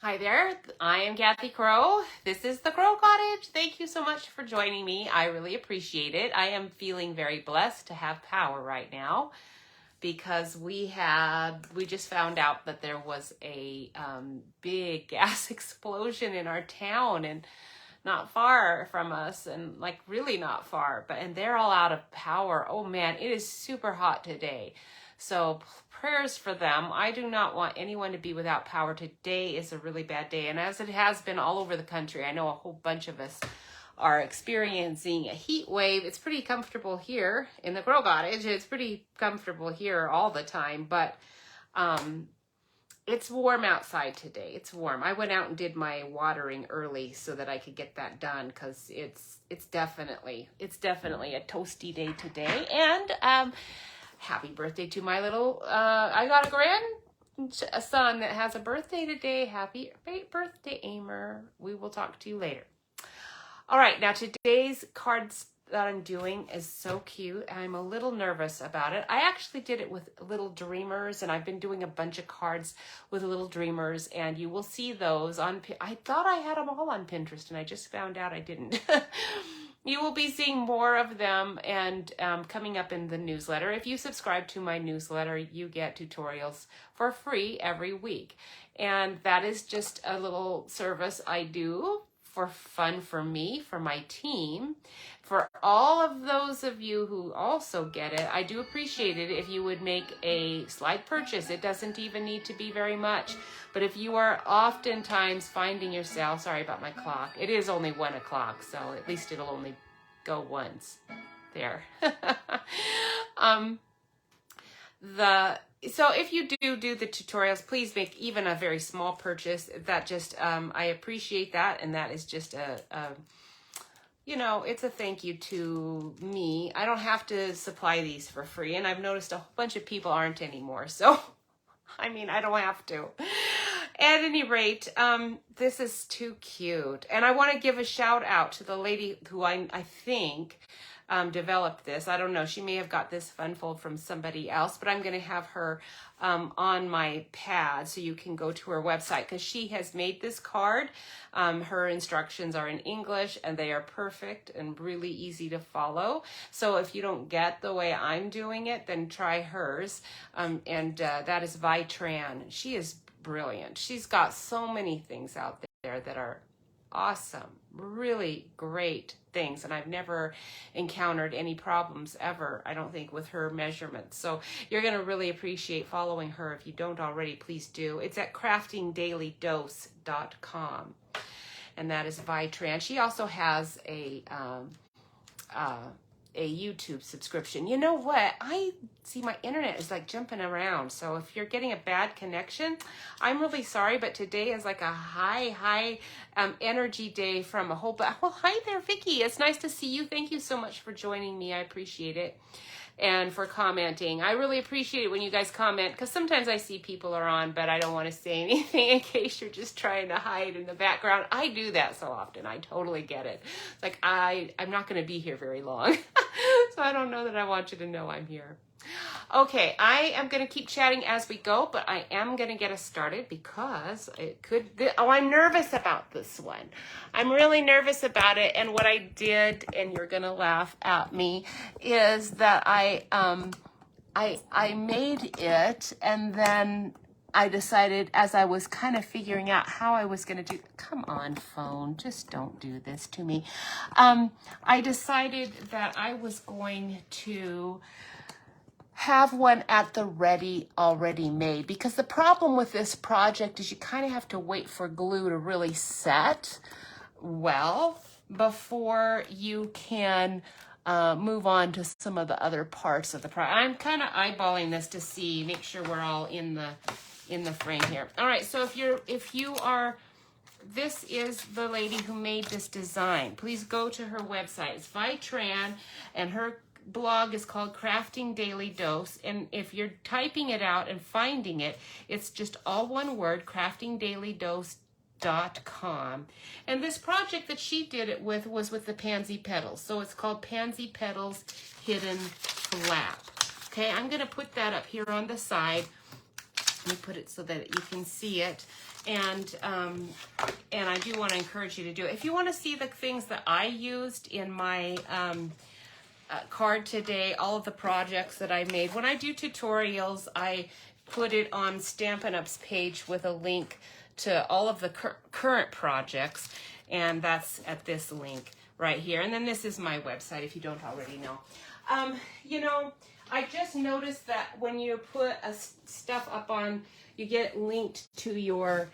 Hi there, I am Kathy Crow. This is the Crow Cottage. Thank you so much for joining me. I really appreciate it. I am feeling very blessed to have power right now because we just found out that there was a big gas explosion in our town and not far from us, and like really not far, and they're all out of power. Oh man, it is super hot today. So prayers for them. I do not want anyone to be without power. Today is a really bad day. And as it has been all over the country, I know a whole bunch of us are experiencing a heat wave. It's pretty comfortable here in the Crow Cottage. It's pretty comfortable here all the time, but it's warm outside today. It's warm. I went out and did my watering early so that I could get that done because it's definitely a toasty day today. And happy birthday to my little, I got a son that has a birthday today. Happy birthday, Amer. We will talk to you later. All right, now today's cards that I'm doing is so cute. I'm a little nervous about it. I actually did it with little dreamers, and I've been doing a bunch of cards with little dreamers, and you will see those on, I thought I had them all on Pinterest, and I just found out I didn't. You will be seeing more of them and coming up in the newsletter. If you subscribe to my newsletter, you get tutorials for free every week. And that is just a little service I do for fun for me, for my team. For all of those of you who also get it, I do appreciate it if you would make a slight purchase. It doesn't even need to be very much. But if you are oftentimes finding yourself, sorry about my clock, it is only 1 o'clock, so at least it'll only go once. There. So if you do the tutorials, please make even a very small purchase. That just, I appreciate that. And that is just it's a thank you to me. I don't have to supply these for free. And I've noticed a whole bunch of people aren't anymore. So, I mean, I don't have to. At any rate, this is too cute. And I want to give a shout out to the lady who I think developed this. I don't know. She may have got this fun fold from somebody else, but I'm going to have her on my pad so you can go to her website because she has made this card. Her instructions are in English and they are perfect and really easy to follow. So if you don't get the way I'm doing it, then try hers. That is Vitran. She is brilliant. She's got so many things out there that are awesome, really great things, and I've never encountered any problems ever, I don't think, with her measurements. So you're going to really appreciate following her. If you don't already, please do. It's at craftingdailydose.com, and that is Vitran. She also has a YouTube subscription. You know what? I see my internet is like jumping around. So if you're getting a bad connection, I'm really sorry, but today is like a high energy day from a whole, well, hi there, Vicky. It's nice to see you. Thank you so much for joining me. I appreciate it. And for commenting. I really appreciate it when you guys comment because sometimes I see people are on, but I don't want to say anything in case you're just trying to hide in the background. I do that so often. I totally get it. Like I'm not going to be here very long. So I don't know that I want you to know I'm here. Okay, I am going to keep chatting as we go, but I am going to get us started because it could be, I'm nervous about this one. I'm really nervous about it, and what I did, and you're going to laugh at me, is that I made it, and then I decided as I was kind of figuring out how I was going to do, come on phone, just don't do this to me. I decided that I was going to have one at the ready already made, because the problem with this project is you kind of have to wait for glue to really set well before you can move on to some of the other parts of the project. I'm kind of eyeballing this to see, make sure we're all in the frame here. All right, so if you are, this is the lady who made this design. Please go to her website. It's Vitran, and her blog is called Crafting Daily Dose, and if you're typing it out and finding it, it's just all one word, craftingdailydose.com. And this project that she did it with was with the pansy petals, so it's called Pansy Petals Hidden Flap. Okay, I'm going to put that up here on the side Let me put it so that you can see it. And I do want to encourage you to do it. If you want to see the things that I used in my card today, all of the projects that I made, when I do tutorials, I put it on Stampin' Up's page with a link to all of the current projects, and that's at this link right here. And then this is my website if you don't already know. You know, I just noticed that when you put stuff up on, you get linked to your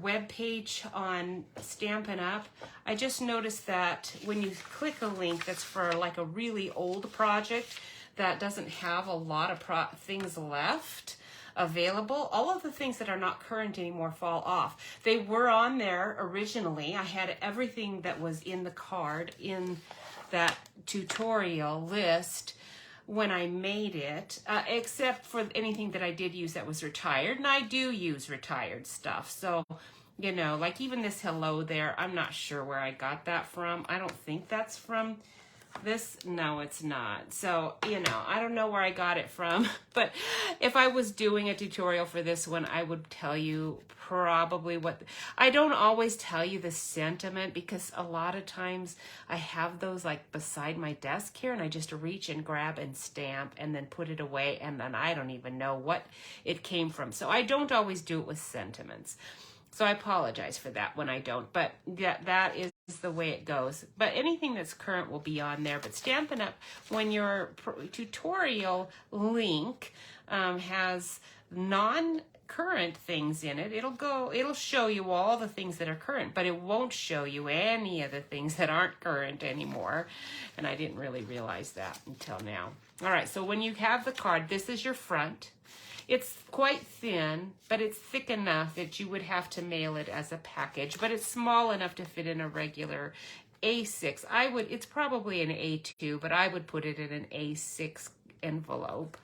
web page on Stampin' Up. I just noticed that when you click a link that's for like a really old project that doesn't have a lot of things left available, all of the things that are not current anymore fall off. They were on there originally. I had everything that was in the card in that tutorial list when I made it, except for anything that I did use that was retired, and I do use retired stuff. So, you know, like even this hello there, I'm not sure where I got that from. I don't think that's from this. No, it's not. So, you know, I don't know where I got it from, but if I was doing a tutorial for this one, I would tell you probably what, I don't always tell you the sentiment because a lot of times I have those like beside my desk here and I just reach and grab and stamp and then put it away and then I don't even know what it came from. So I don't always do it with sentiments. So I apologize for that when I don't, but that is the way it goes. But anything that's current will be on there. But Stampin' Up, when your tutorial link has non-current things in it, it'll show you all the things that are current, but it won't show you any of the things that aren't current anymore. And I didn't really realize that until now. All right, so when you have the card, this is your front. It's quite thin, but it's thick enough that you would have to mail it as a package, but it's small enough to fit in a regular A6. It's probably an A2, but I would put it in an A6 envelope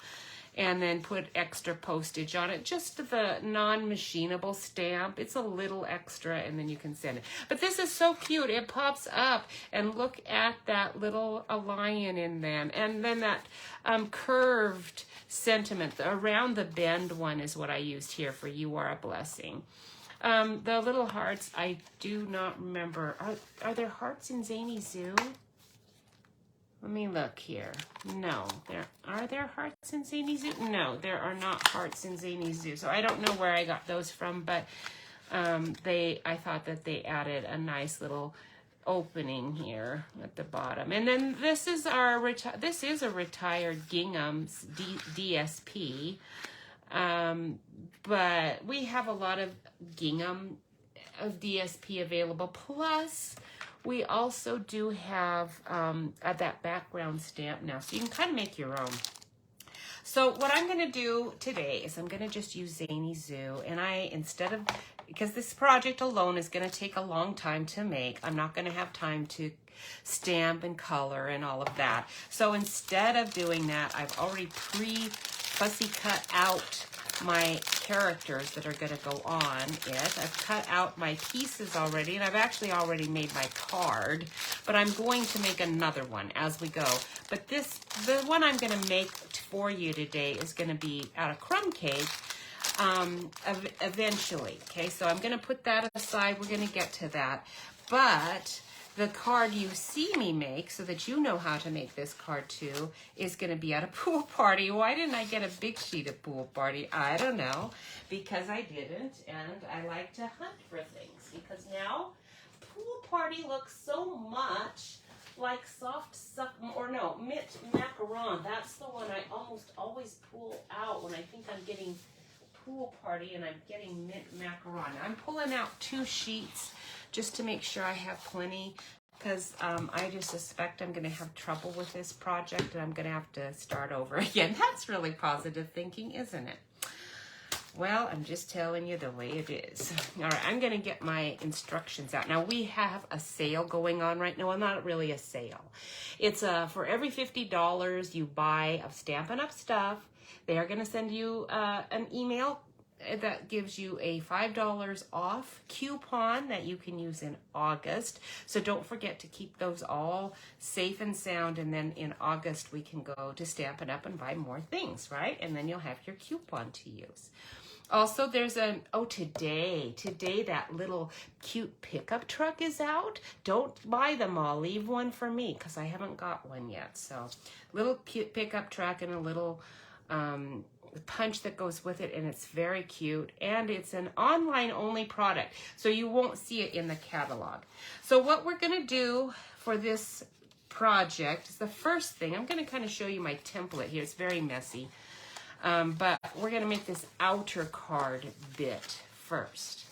and then put extra postage on it, just the non-machinable stamp. It's a little extra, and then you can send it. But this is so cute. It pops up, and look at that little lion in them. And then that curved sentiment, the around the bend one is what I used here for You Are a Blessing. The little hearts, I do not remember. Are there hearts in Zany Zoo? Let me look here. No, are there hearts in Zany Zoo? No, there are not hearts in Zany Zoo. So I don't know where I got those from, but I thought that they added a nice little opening here at the bottom. And then this is this is a retired Gingham's DSP, but we have a lot of Gingham of DSP available. Plus, we also do have that background stamp now, so you can kind of make your own. So what I'm going to do today is I'm going to just use Zany Zoo, and because this project alone is going to take a long time to make, I'm not going to have time to stamp and color and all of that. So instead of doing that, I've already fussy cut out my characters that are going to go on it. I've cut out my pieces already, and I've actually already made my card, but I'm going to make another one as we go. But the one I'm going to make for you today is going to be out of crumb cake eventually. Okay, so I'm going to put that aside. We're going to get to that. But the card you see me make, so that you know how to make this card too, is going to be at a pool party. Why didn't I get a big sheet of Pool Party? I don't know, because I didn't, and I like to hunt for things, because now Pool Party looks so much like mint macaron. That's the one I almost always pull out when I think I'm getting Pool Party and I'm getting mint macaron. I'm pulling out 2 sheets just to make sure I have plenty, because I just suspect I'm going to have trouble with this project and I'm going to have to start over again. That's really positive thinking, isn't it? Well, I'm just telling you the way it is. All right, I'm going to get my instructions out. Now, we have a sale going on right now. Well, not really a sale. It's for every $50 you buy of Stampin' Up! Stuff, they are going to send you an email that gives you a $5 off coupon that you can use in August. So don't forget to keep those all safe and sound. And then in August, we can go to Stampin' Up! And buy more things, right? And then you'll have your coupon to use. Also, there's today that little cute pickup truck is out. Don't buy them all. Leave one for me because I haven't got one yet. So, little cute pickup truck and a little punch that goes with it, and it's very cute. And it's an online-only product, so you won't see it in the catalog. So what we're going to do for this project is the first thing, I'm going to kind of show you my template here. It's very messy. But we're going to make this outer card bit first,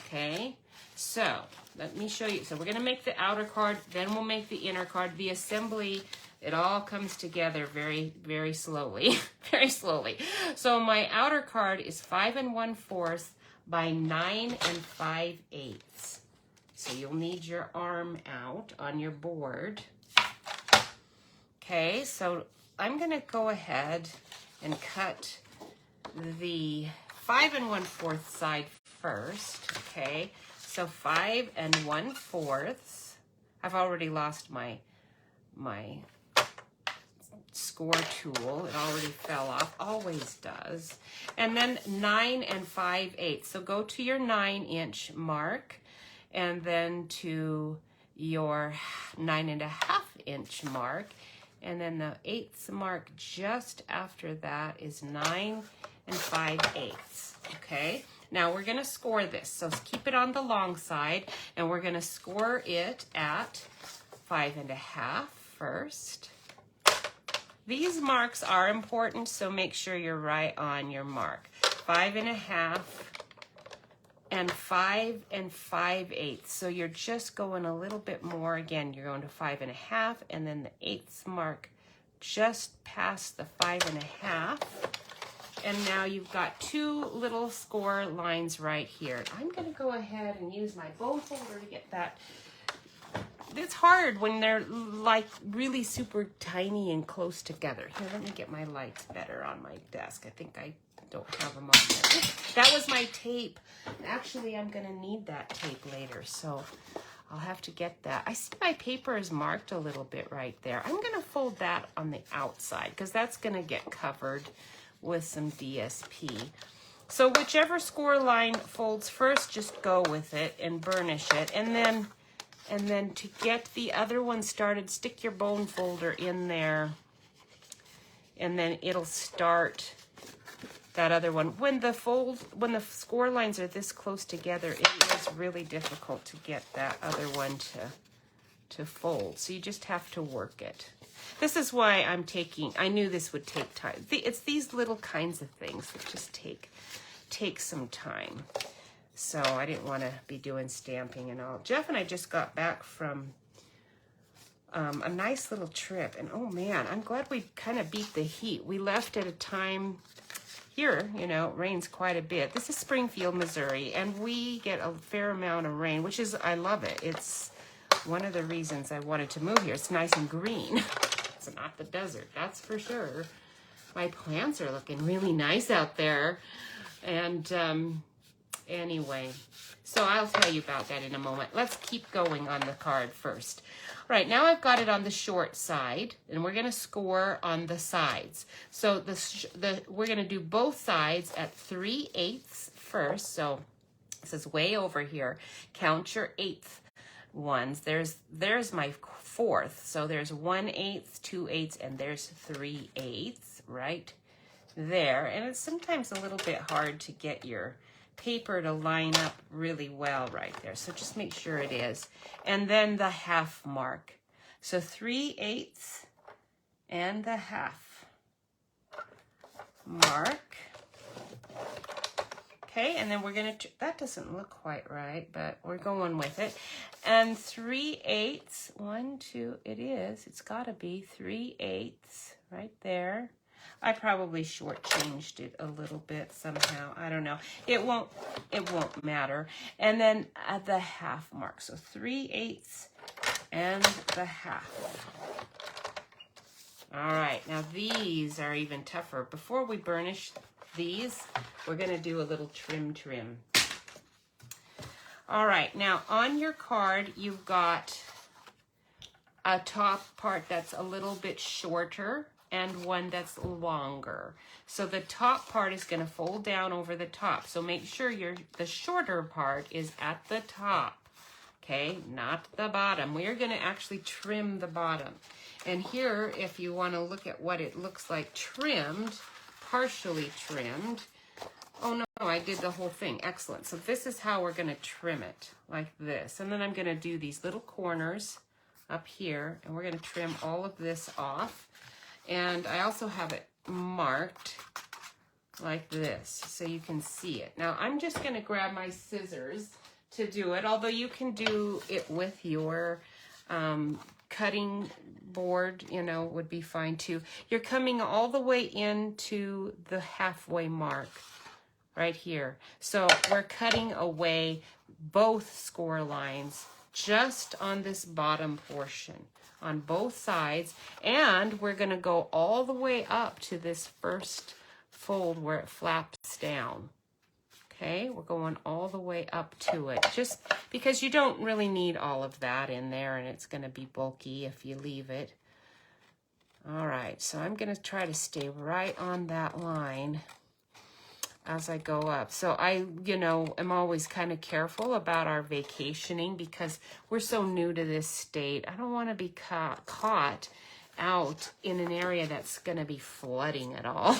okay? So let me show you. So we're going to make the outer card, then we'll make the inner card. The assembly, it all comes together very, very slowly, very slowly. So my outer card is 5 1/4 by 9 5/8. So you'll need your arm out on your board. Okay, so I'm going to go ahead and cut the 5 1/4 side first, okay? So 5 1/4. I've already lost my score tool. It already fell off, always does. And then 9 5/8. So go to your 9-inch mark and then to your 9.5-inch mark. And then the 1/8 mark just after that is 9 5/8. Okay, now we're going to score this. So keep it on the long side, and we're going to score it at 5 1/2 first. These marks are important, so make sure you're right on your mark. 5 1/2 and 5 5/8. So you're just going a little bit more. Again, you're going to 5 1/2, and then the 1/8 mark just past the 5 1/2. And now you've got two little score lines right here. I'm going to go ahead and use my bone folder to get that. It's hard when they're like really super tiny and close together. Here, let me get my lights better on my desk. I think I don't have them on there. That was my tape. Actually, I'm going to need that tape later, so I'll have to get that. I see my paper is marked a little bit right there. I'm going to fold that on the outside because that's going to get covered with some DSP. So whichever score line folds first, just go with it and burnish it. And then to get the other one started, stick your bone folder in there, and then it'll start that other one. When the score lines are this close together, it is really difficult to get that other one to fold. So you just have to work it. This is why I knew this would take time. It's these little kinds of things that just take some time. So I didn't want to be doing stamping and all. Jeff and I just got back from a nice little trip. And oh man, I'm glad we kind of beat the heat. We left at a time here, you know, it rains quite a bit. This is Springfield, Missouri, and we get a fair amount of rain, which is, I love it. It's one of the reasons I wanted to move here. It's nice and green. It's not the desert, that's for sure. My plants are looking really nice out there. And anyway, so I'll tell you about that in a moment. Let's keep going on the card first. All right, now I've got it on the short side, and we're going to score on the sides. So we're going to do both sides at 3/8 first. So this is way over here. Count your 1/8 ones. There's my 4th. So there's 1/8, 2/8, and there's 3/8 right there. And it's sometimes a little bit hard to get your paper to line up really well right there. So just make sure it is. And then the half mark. So 3/8 and the half mark. Okay, and then we're going to, that doesn't look quite right, but we're going with it. And 3/8, 1, 2, it is. It's got to be 3/8 right there. I probably shortchanged it a little bit somehow. I don't know. It won't matter. And then at the half mark. So 3/8 and the half. All right. Now these are even tougher. Before we burnish these, we're going to do a little trim. All right, now on your card, you've got a top part that's a little bit shorter and one that's longer. So the top part is going to fold down over the top. So make sure the shorter part is at the top. Okay, not the bottom. We are going to actually trim the bottom. And here, if you want to look at what it looks like trimmed, partially trimmed. Oh no, I did the whole thing. Excellent. So this is how we're going to trim it, like this. And then I'm going to do these little corners up here, and we're going to trim all of this off. And I also have it marked like this, so you can see it. Now, I'm just going to grab my scissors to do it, although you can do it with your cutting board, you know, would be fine too. You're coming all the way into the halfway mark right here. So we're cutting away both score lines just on this bottom portion on both sides, and we're going to go all the way up to this first fold where it flaps down. Okay, we're going all the way up to it, just because you don't really need all of that in there, and it's going to be bulky if you leave it. All right, so I'm going to try to stay right on that line as I go up. So I, you know, am always kind of careful about our vacationing because we're so new to this state. I don't want to be caught out in an area that's going to be flooding at all.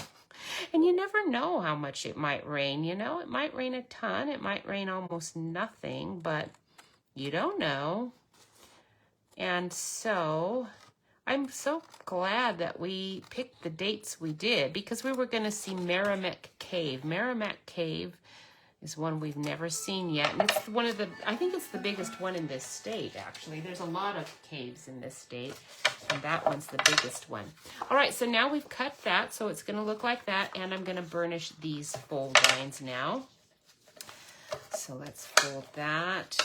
And you never know how much it might rain, you know. It might rain a ton, it might rain almost nothing, but you don't know. And so I'm so glad that we picked the dates we did because we were going to see Merrimack Cave. Merrimack Cave is one we've never seen yet. And it's one of the, I think it's the biggest one in this state, actually. There's a lot of caves in this state, and that one's the biggest one. All right, so now we've cut that, so it's going to look like that, and I'm going to burnish these fold lines now. So let's fold that.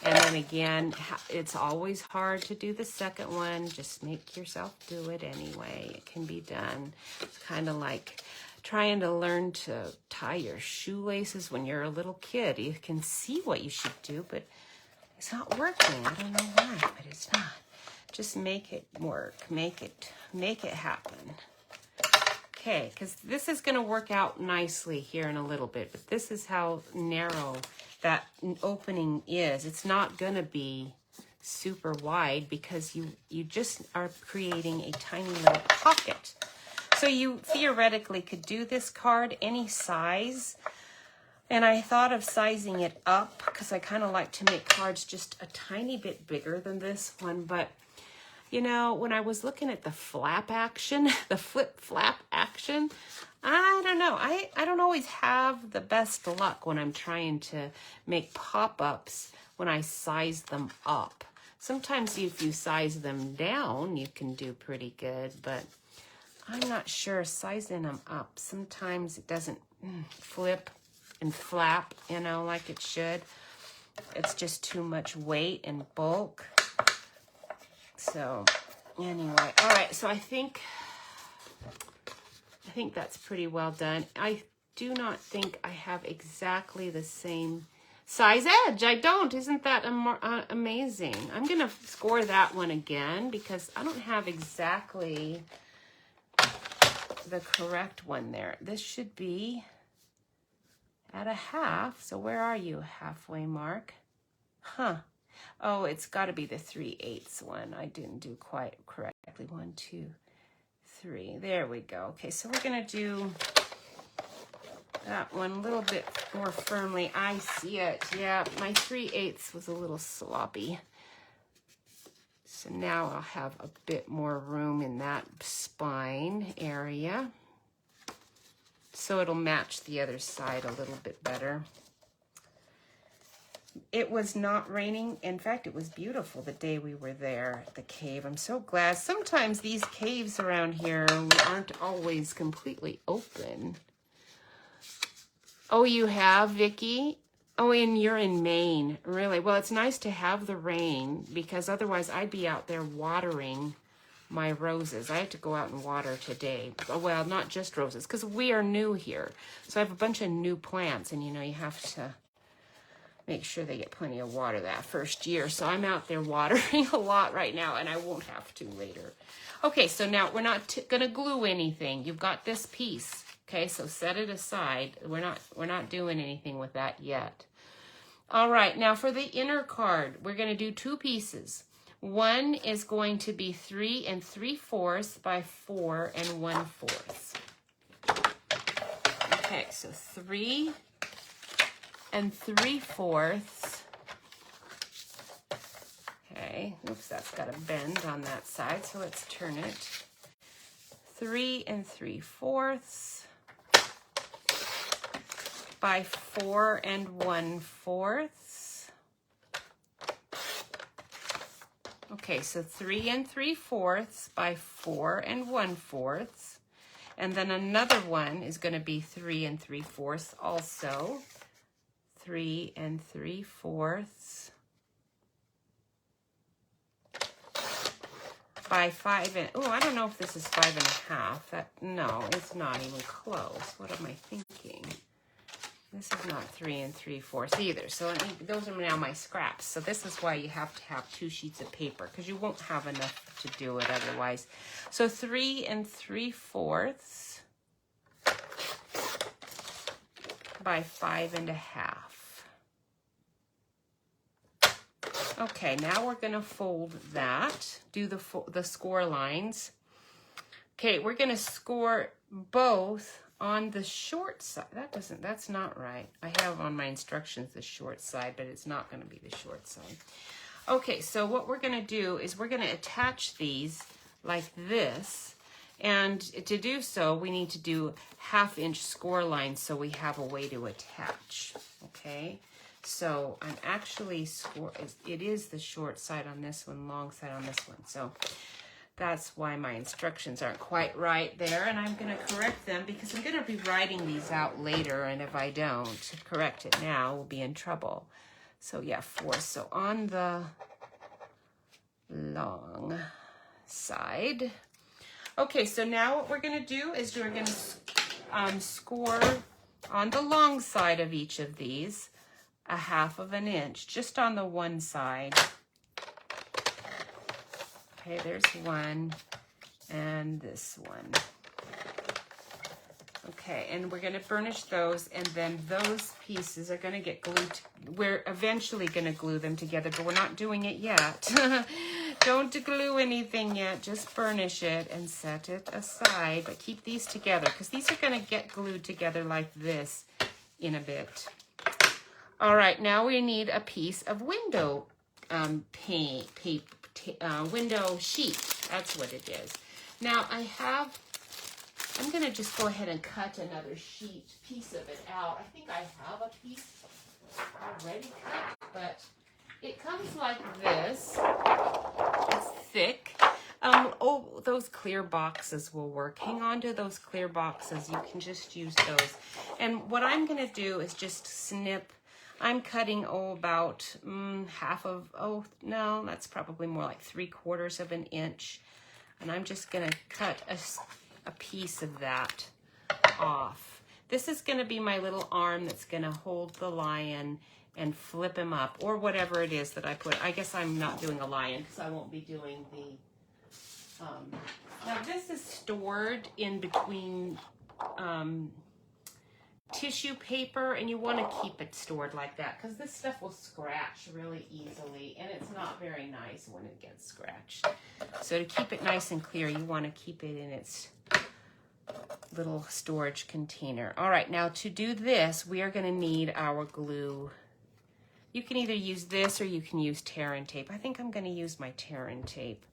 And then again, it's always hard to do the second one. Just make yourself do it anyway. It can be done. It's kind of like trying to learn to tie your shoelaces when you're a little kid. You can see what you should do, but it's not working. I don't know why, but it's not. Just make it work. Make it happen. Okay, because this is going to work out nicely here in a little bit, but this is how narrow that opening is. It's not going to be super wide because you just are creating a tiny little pocket. So you theoretically could do this card any size. And I thought of sizing it up because I kind of like to make cards just a tiny bit bigger than this one. But, you know, when I was looking at the flap action, the flip flap action, I don't know. I don't always have the best luck when I'm trying to make pop-ups when I size them up. Sometimes if you size them down, you can do pretty good, but I'm not sure sizing them up. Sometimes it doesn't flip and flap, you know, like it should. It's just too much weight and bulk. So anyway, all right, so I think that's pretty well done. I do not think I have exactly the same size edge. I don't. Isn't that amazing? I'm going to score that one again because I don't have exactly the correct one there. This should be at a half. So where are you? Halfway mark. Huh. Oh, it's got to be the 3/8 one. I didn't do quite correctly. 1, 2, 3. There we go. Okay, so we're going to do that one a little bit more firmly. I see it. Yeah, my 3/8 was a little sloppy. So now I'll have a bit more room in that spine area. So it'll match the other side a little bit better. It was not raining. In fact, it was beautiful the day we were there at the cave. I'm so glad. Sometimes these caves around here aren't always completely open. Oh, you have, Vicki? Oh, and you're in Maine. Really? Well, it's nice to have the rain because otherwise I'd be out there watering my roses. I had to go out and water today. Well, not just roses, because we are new here. So I have a bunch of new plants, and you know, you have to make sure they get plenty of water that first year. So I'm out there watering a lot right now, and I won't have to later. Okay, so now we're not gonna glue anything. You've got this piece. Okay, so set it aside. We're not doing anything with that yet. All right, now for the inner card, we're gonna do two pieces. One is going to be 3 3/4 by 4 1/4. Okay, so 3 3/4. Okay, oops, that's got a bend on that side, so let's turn it. 3 3/4 by 4 1/4. Okay, so 3 3/4 by 4 1/4. And then another one is going to be 3 3/4 also. 3 3/4 by 5 oh, I don't know if this is 5 1/2. No, it's not even close. What am I thinking? This is not 3 3/4 either. So those are now my scraps. So this is why you have to have 2 sheets of paper, because you won't have enough to do it otherwise. So 3 3/4 by 5 1/2. Okay, now we're going to fold that, do the score lines. Okay, we're going to score both on the short side. That's not right. I have on my instructions the short side, but it's not going to be the short side. Okay, so what we're going to do is we're going to attach these like this. And to do so, we need to do 1/2 inch score lines so we have a way to attach. Okay, so I'm actually it is the short side on this one, long side on this one. So that's why my instructions aren't quite right there, and I'm going to correct them because I'm going to be writing these out later, and if I don't correct it now, we'll be in trouble. So yeah, 4. So on the long side. Okay, so now what we're going to do is we're going to score on the long side of each of these 1/2 inch, just on the one side. Okay, there's one, and this one. Okay, and we're going to burnish those, and then those pieces are going to get glued. We're eventually going to glue them together, but we're not doing it yet. Don't glue anything yet, just burnish it and set it aside, but keep these together, because these are going to get glued together like this in a bit. All right, now we need a piece of window window sheet. That's what it is. Now I'm going to just go ahead and cut another piece of it out. I think I have a piece already cut, but it comes like this. It's thick. Oh, those clear boxes will work. Hang on to those clear boxes. You can just use those. And what I'm going to do is just snip. I'm cutting, about no, that's probably more like 3/4 inch. And I'm just going to cut a piece of that off. This is going to be my little arm that's going to hold the lion and flip him up, or whatever it is that I put. I guess I'm not doing a lion because I won't be doing the... now this is stored in between tissue paper, and you want to keep it stored like that because this stuff will scratch really easily, and it's not very nice when it gets scratched. So to keep it nice and clear, you want to keep it in its little storage container. All right, now to do this, we are going to need our glue. You can either use this or you can use tear and tape. I think I'm going to use my tear and tape,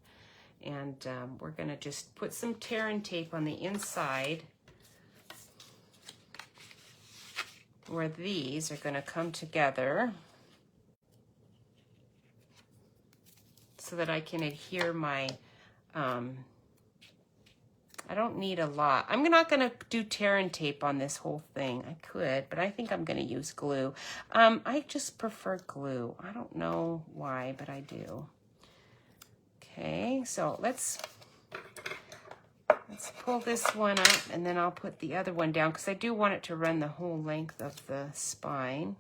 and we're going to just put some tear and tape on the inside where these are going to come together so that I can adhere my, I don't need a lot. I'm not going to do tear and tape on this whole thing. I could, but I think I'm going to use glue. I just prefer glue. I don't know why, but I do. Okay, so let's Let's pull this one up and then I'll put the other one down because I do want it to run the whole length of the spine.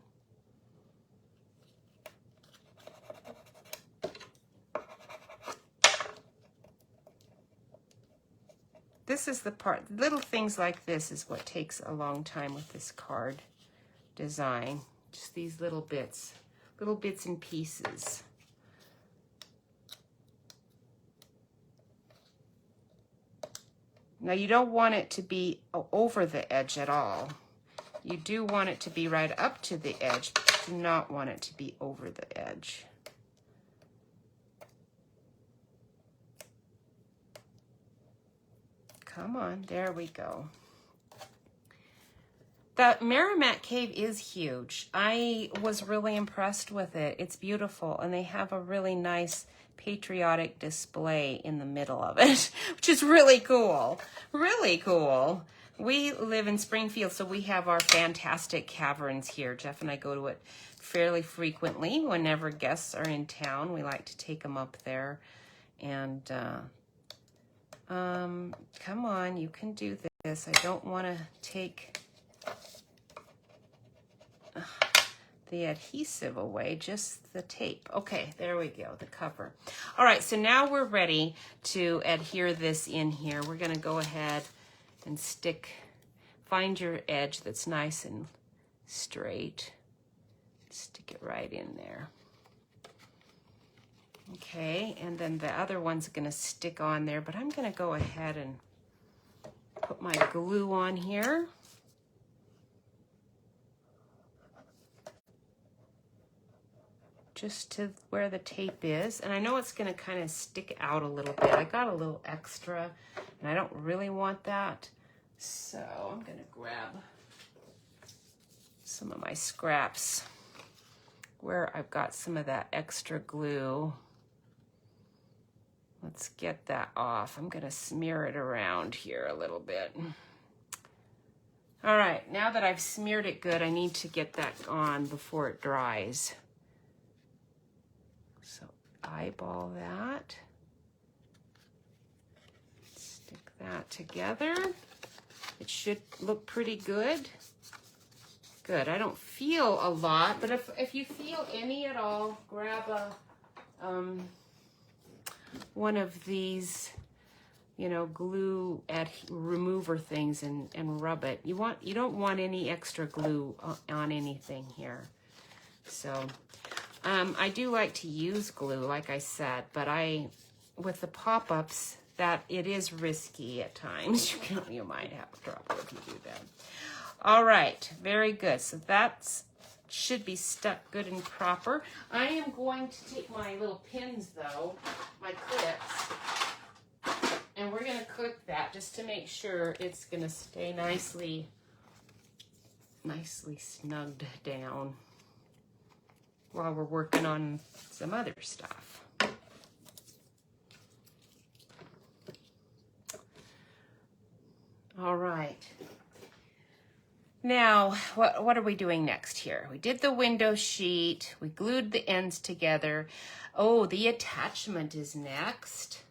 This is the part, little things like this is what takes a long time with this card design. Just these little bits and pieces. Now you don't want it to be over the edge at all. You do want it to be right up to the edge, but you do not want it to be over the edge. Come on, there we go. The Merrimack Cave is huge. I was really impressed with it. It's beautiful, and they have a really nice patriotic display in the middle of it, which is really cool. Really cool. We live in Springfield, so we have our fantastic caverns here. Jeff and I go to it fairly frequently. Whenever guests are in town, we like to take them up there. And come on, you can do this. I don't want to take the adhesive away, just the tape. Okay, there we go, the cover. All right, so now we're ready to adhere this in here. We're gonna go ahead and find your edge that's nice and straight. Stick it right in there. Okay, and then the other one's gonna stick on there, but I'm gonna go ahead and put my glue on here. Just to where the tape is. And I know it's gonna kind of stick out a little bit. I got a little extra and I don't really want that. So I'm gonna grab some of my scraps where I've got some of that extra glue. Let's get that off. I'm gonna smear it around here a little bit. All right, now that I've smeared it good, I need to get that on before it dries. So eyeball that. Stick that together. It should look pretty good. Good, I don't feel a lot, but if you feel any at all, grab a one of these, you know, glue remover things and rub it. You don't want any extra glue on anything here. So I do like to use glue, like I said, but with the pop-ups, that it is risky at times. You might have trouble if you do that. All right, very good. So that should be stuck good and proper. I am going to take my little pins, though, my clips, and we're going to clip that just to make sure it's going to stay nicely snugged down while we're working on some other stuff. All right. Now, what are we doing next here? We did the window sheet. We glued the ends together. Oh, the attachment is next.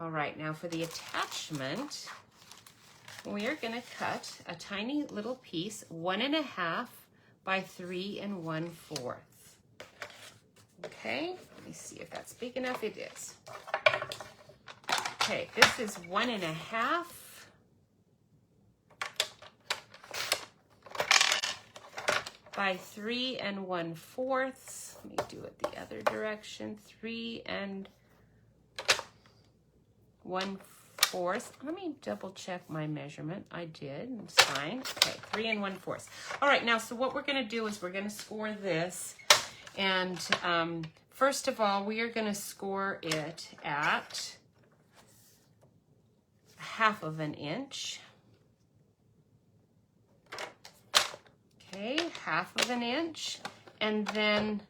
All right, now for the attachment, we are going to cut a tiny little piece, 1.5 by 3 1/4. Okay, let me see if that's big enough. It is. Okay, this is 1.5 by 3 1/4. Let me do it the other direction. 3 1/4. Let me double check my measurement. I did. It's fine. Okay, 3 1/4. All right, now, so what we're going to do is we're going to score this. And first of all, we are going to score it at 1/2 inch. Okay, 1/2 inch. And then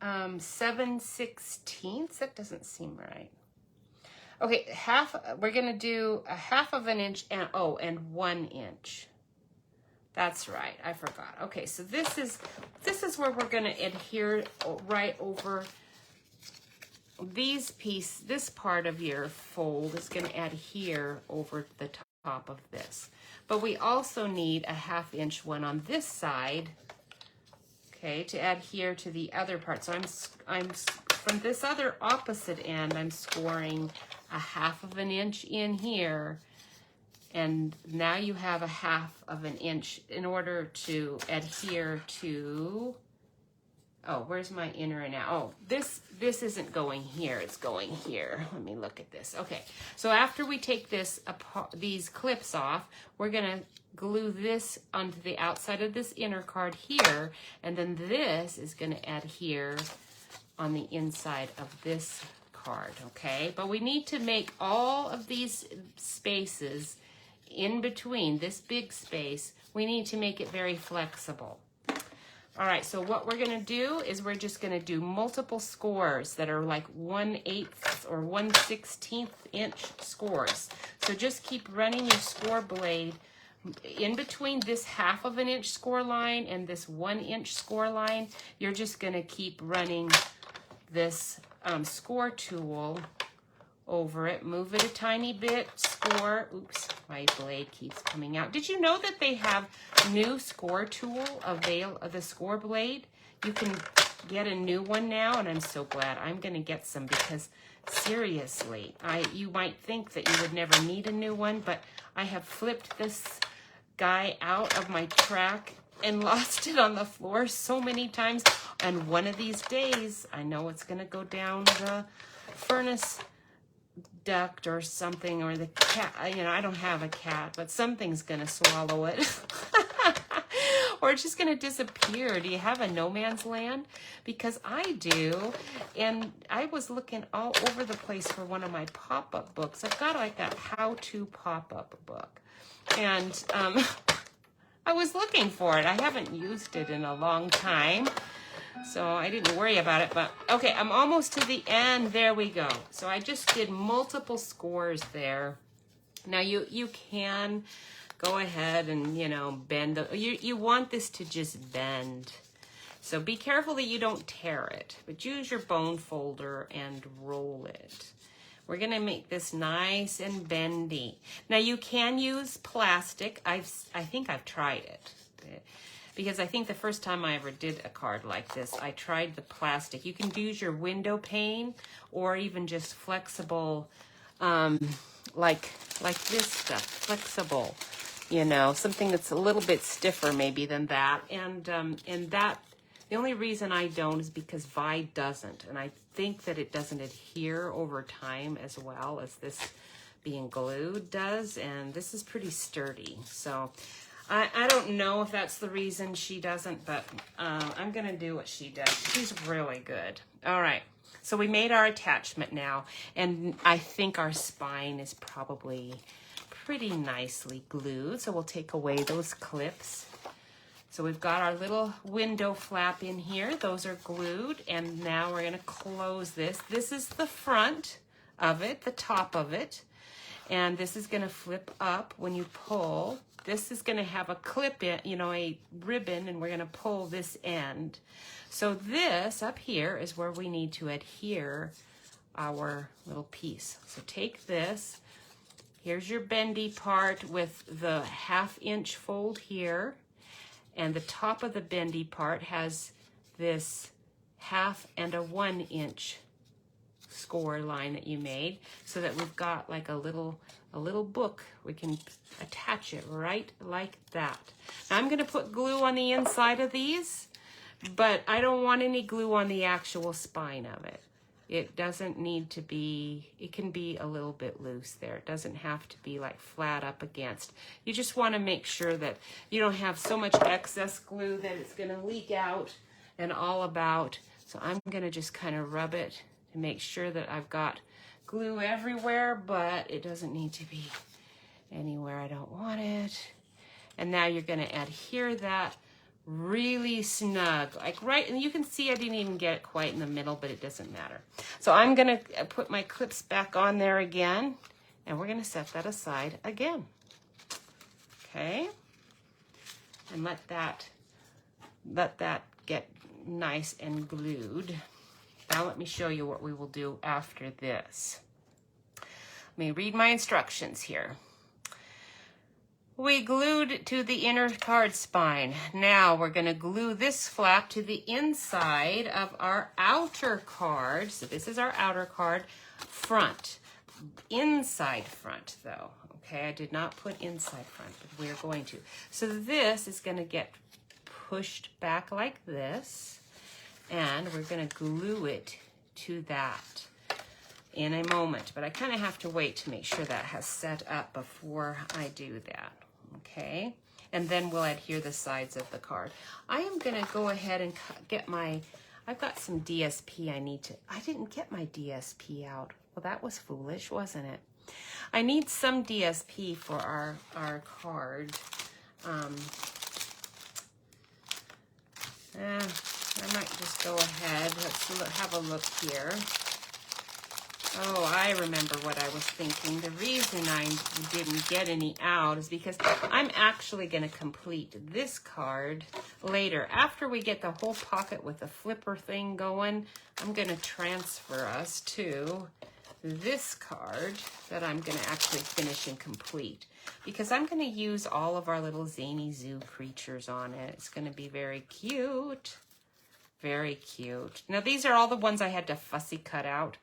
7/16. That doesn't seem right. Okay, we're going to do 1/2 inch and 1 inch. That's right, I forgot. Okay, so this is where we're going to adhere right over this part of your fold is going to adhere over the top of this. But we also need a 1/2 inch one on this side, okay, to adhere to the other part. So I'm from this other opposite end, I'm scoring a 1/2 inch in here. And now you have a 1/2 inch in order to adhere to, oh, where's my inner and out? Oh, this isn't going here, it's going here. Let me look at this. Okay, so after we take this apart, these clips off, we're gonna glue this onto the outside of this inner card here, and then this is gonna adhere on the inside of this card, okay? But we need to make all of these spaces in between, this big space, we need to make it very flexible. All right, so what we're gonna do is we're just gonna do multiple scores that are like 1/8 or 1/16 inch scores. So just keep running your score blade in between this 1/2 inch score line and this 1 inch score line. You're just gonna keep running this score tool over it, move it a tiny bit, score. Oops, my blade keeps coming out. Did you know that they have new score tool the score blade? You can get a new one now, and I'm so glad. I'm gonna get some because seriously, you might think that you would never need a new one, but I have flipped this guy out of my track and lost it on the floor so many times. And one of these days, I know it's gonna go down the furnace duct or something, or the cat, you know, I don't have a cat, but something's gonna swallow it. Or it's just gonna disappear. Do you have a no man's land? Because I do, and I was looking all over the place for one of my pop-up books. I've got like a how-to pop-up book, and I was looking for it. I haven't used it in a long time, so I didn't worry about it. But okay, I'm almost to the end. There we go. So I just did multiple scores there. Now you can go ahead and, you know, bend. You want this to just bend. So be careful that you don't tear it, but use your bone folder and roll it. We're gonna make this nice and bendy. Now you can use plastic. I think I've tried it. Because I think the first time I ever did a card like this, I tried the plastic. You can use your window pane or even just flexible, like this stuff, flexible, you know, something that's a little bit stiffer maybe than that. And that, the only reason I don't is because Vi doesn't. And I think that it doesn't adhere over time as well as this being glued does. And this is pretty sturdy. So I don't know if that's the reason she doesn't, but I'm gonna do what she does. She's really good. All right, so we made our attachment now, and I think our spine is probably pretty nicely glued. So we'll take away those clips. So we've got our little window flap in here. Those are glued, and now we're gonna close this. This is the front of it, the top of it, and this is gonna flip up when you pull. This is going to have a clip in, you know, a ribbon, and we're going to pull this end. So this up here is where we need to adhere our little piece. So take this. Here's your bendy part with the 1/2 inch fold here. And the top of the bendy part has this 1/2 and a 1 inch score line that you made, so that we've got like a little book. We can attach it right like that. Now I'm going to put glue on the inside of these, but I don't want any glue on the actual spine of it. It doesn't need to be, it can be a little bit loose there. It doesn't have to be like flat up against. You just want to make sure that you don't have so much excess glue that it's going to leak out and all about. So I'm going to just kind of rub it to make sure that I've got glue everywhere, but it doesn't need to be anywhere I don't want it. And now you're going to adhere that really snug, like right, and you can see I didn't even get it quite in the middle, but it doesn't matter. So I'm going to put my clips back on there again, and we're going to set that aside again. Okay, and let that get nice and glued. Now let me show you what we will do after this. Let me read my instructions here. We glued to the inner card spine. Now we're going to glue this flap to the inside of our outer card. So this is our outer card front. Inside front though. Okay, I did not put inside front, but we're going to. So this is going to get pushed back like this, and we're going to glue it to that in a moment. But I kind of have to wait to make sure that has set up before I do that. Okay, and then we'll adhere the sides of the card. I am going to go ahead and get my, I've got some DSP I didn't get my DSP out. Well, that was foolish, wasn't it? I need some DSP for our card. I might just go ahead. Let's have a look here. Oh, I remember what I was thinking. The reason I didn't get any out is because I'm actually going to complete this card later. After we get the whole pocket with the flipper thing going, I'm going to transfer us to this card that I'm going to actually finish and complete, because I'm going to use all of our little Zany Zoo creatures on it. It's going to be very cute. Very cute. Now, these are all the ones I had to fussy cut out.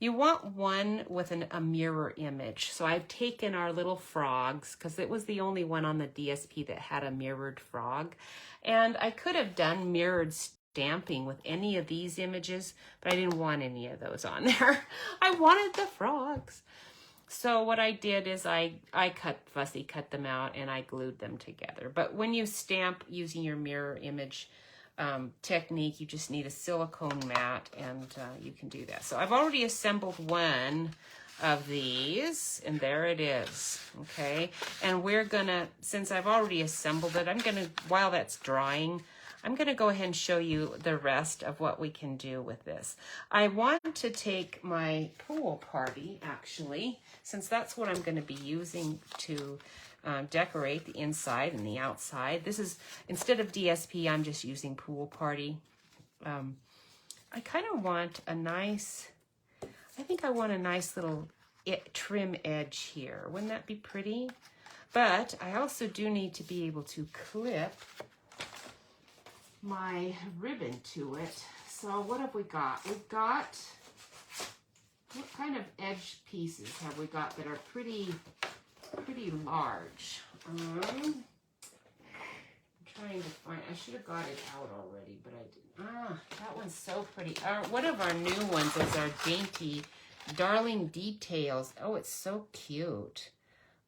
You want one with a mirror image. So I've taken our little frogs, because it was the only one on the DSP that had a mirrored frog. And I could have done mirrored stamping with any of these images, but I didn't want any of those on there. I wanted the frogs. So what I did is I fussy cut them out and I glued them together. But when you stamp using your mirror image technique, you just need a silicone mat, and you can do that. So I've already assembled one of these, and there it is. Okay, and we're gonna, since I've already assembled it, I'm gonna, while that's drying, I'm gonna go ahead and show you the rest of what we can do with this. I want to take my pool party, actually, since that's what I'm gonna be using to decorate the inside and the outside. This is, instead of DSP, I'm just using pool party. I kind of want a nice, I think I want a nice little trim edge here. Wouldn't that be pretty? But I also do need to be able to clip my ribbon to it. So what have we got? We've got, what kind of edge pieces have we got that are pretty large? I'm trying to find, I should have got it out already, but I didn't. That one's so pretty. One of our new ones is our dainty Darling Details. Oh, it's so cute.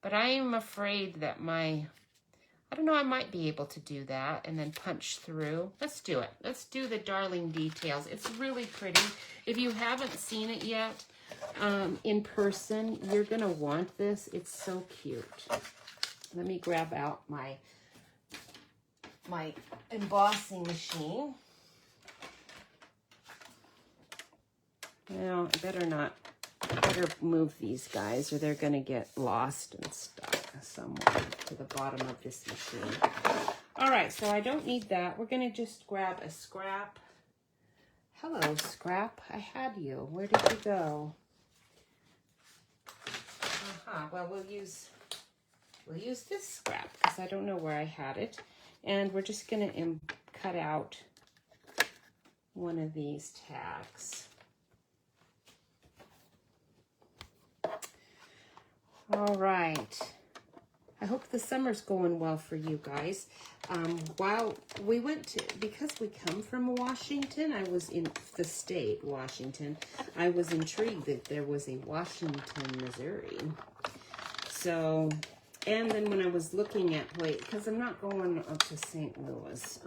But I am afraid that I don't know, I might be able to do that and then punch through. Let's do it. Let's do the Darling Details. It's really pretty. If you haven't seen it yet, in person, you're gonna want this. It's so cute. Let me grab out my embossing machine. Now, I better move these guys, or they're gonna get lost and stuck somewhere to the bottom of this machine. All right, so I don't need that. We're gonna just grab a scrap. Hello, Scrap. I had you. Where did you go? Well, we'll use this scrap because I don't know where I had it. And we're just going to cut out one of these tags. All right. I hope the summer's going well for you guys. While we went to, because we come from Washington, I was in the state, Washington. I was intrigued that there was a Washington, Missouri. So, and then when I was looking at, because I'm not going up to St. Louis,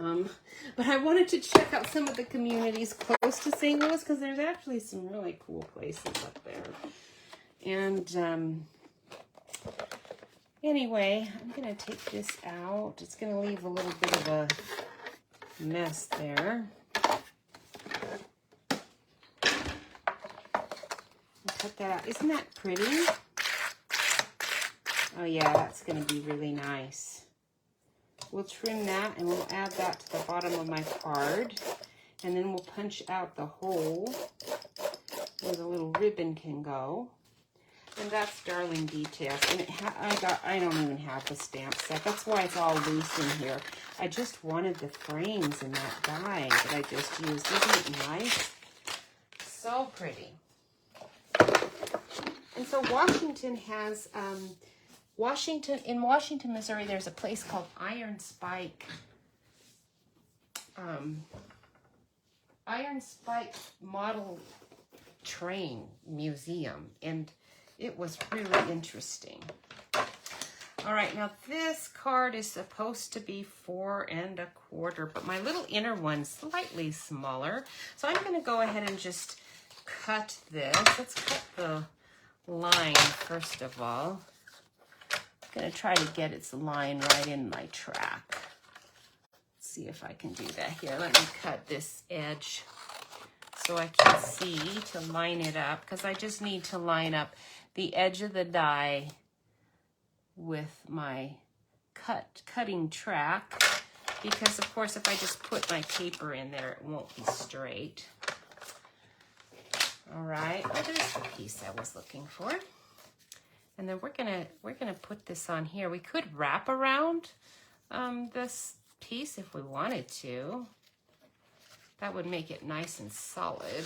but I wanted to check out some of the communities close to St. Louis because there's actually some really cool places up there. And, anyway, I'm going to take this out. It's going to leave a little bit of a mess there. Cut that out. Isn't that pretty? Oh yeah, that's going to be really nice. We'll trim that and we'll add that to the bottom of my card. And then we'll punch out the hole where the little ribbon can go. And that's Darling Details. And I don't even have the stamp set. That's why it's all loose in here. I just wanted the frames in that die that I just used. Isn't it nice? So pretty. And so Washington has, in Washington, Missouri, there's a place called Iron Spike Model Train Museum. And it was really interesting. All right, now this card is supposed to be 4 1/4, but my little inner one's slightly smaller. So I'm going to go ahead and just cut this. Let's cut the line first of all. I'm going to try to get its line right in my track. Let's see if I can do that here. Let me cut this edge so I can see to line it up, because I just need to line up the edge of the die with my cutting track, because of course if I just put my paper in there, it won't be straight. All right, oh, there's the piece I was looking for. And then we're gonna put this on here. We could wrap around this piece if we wanted to. That would make it nice and solid.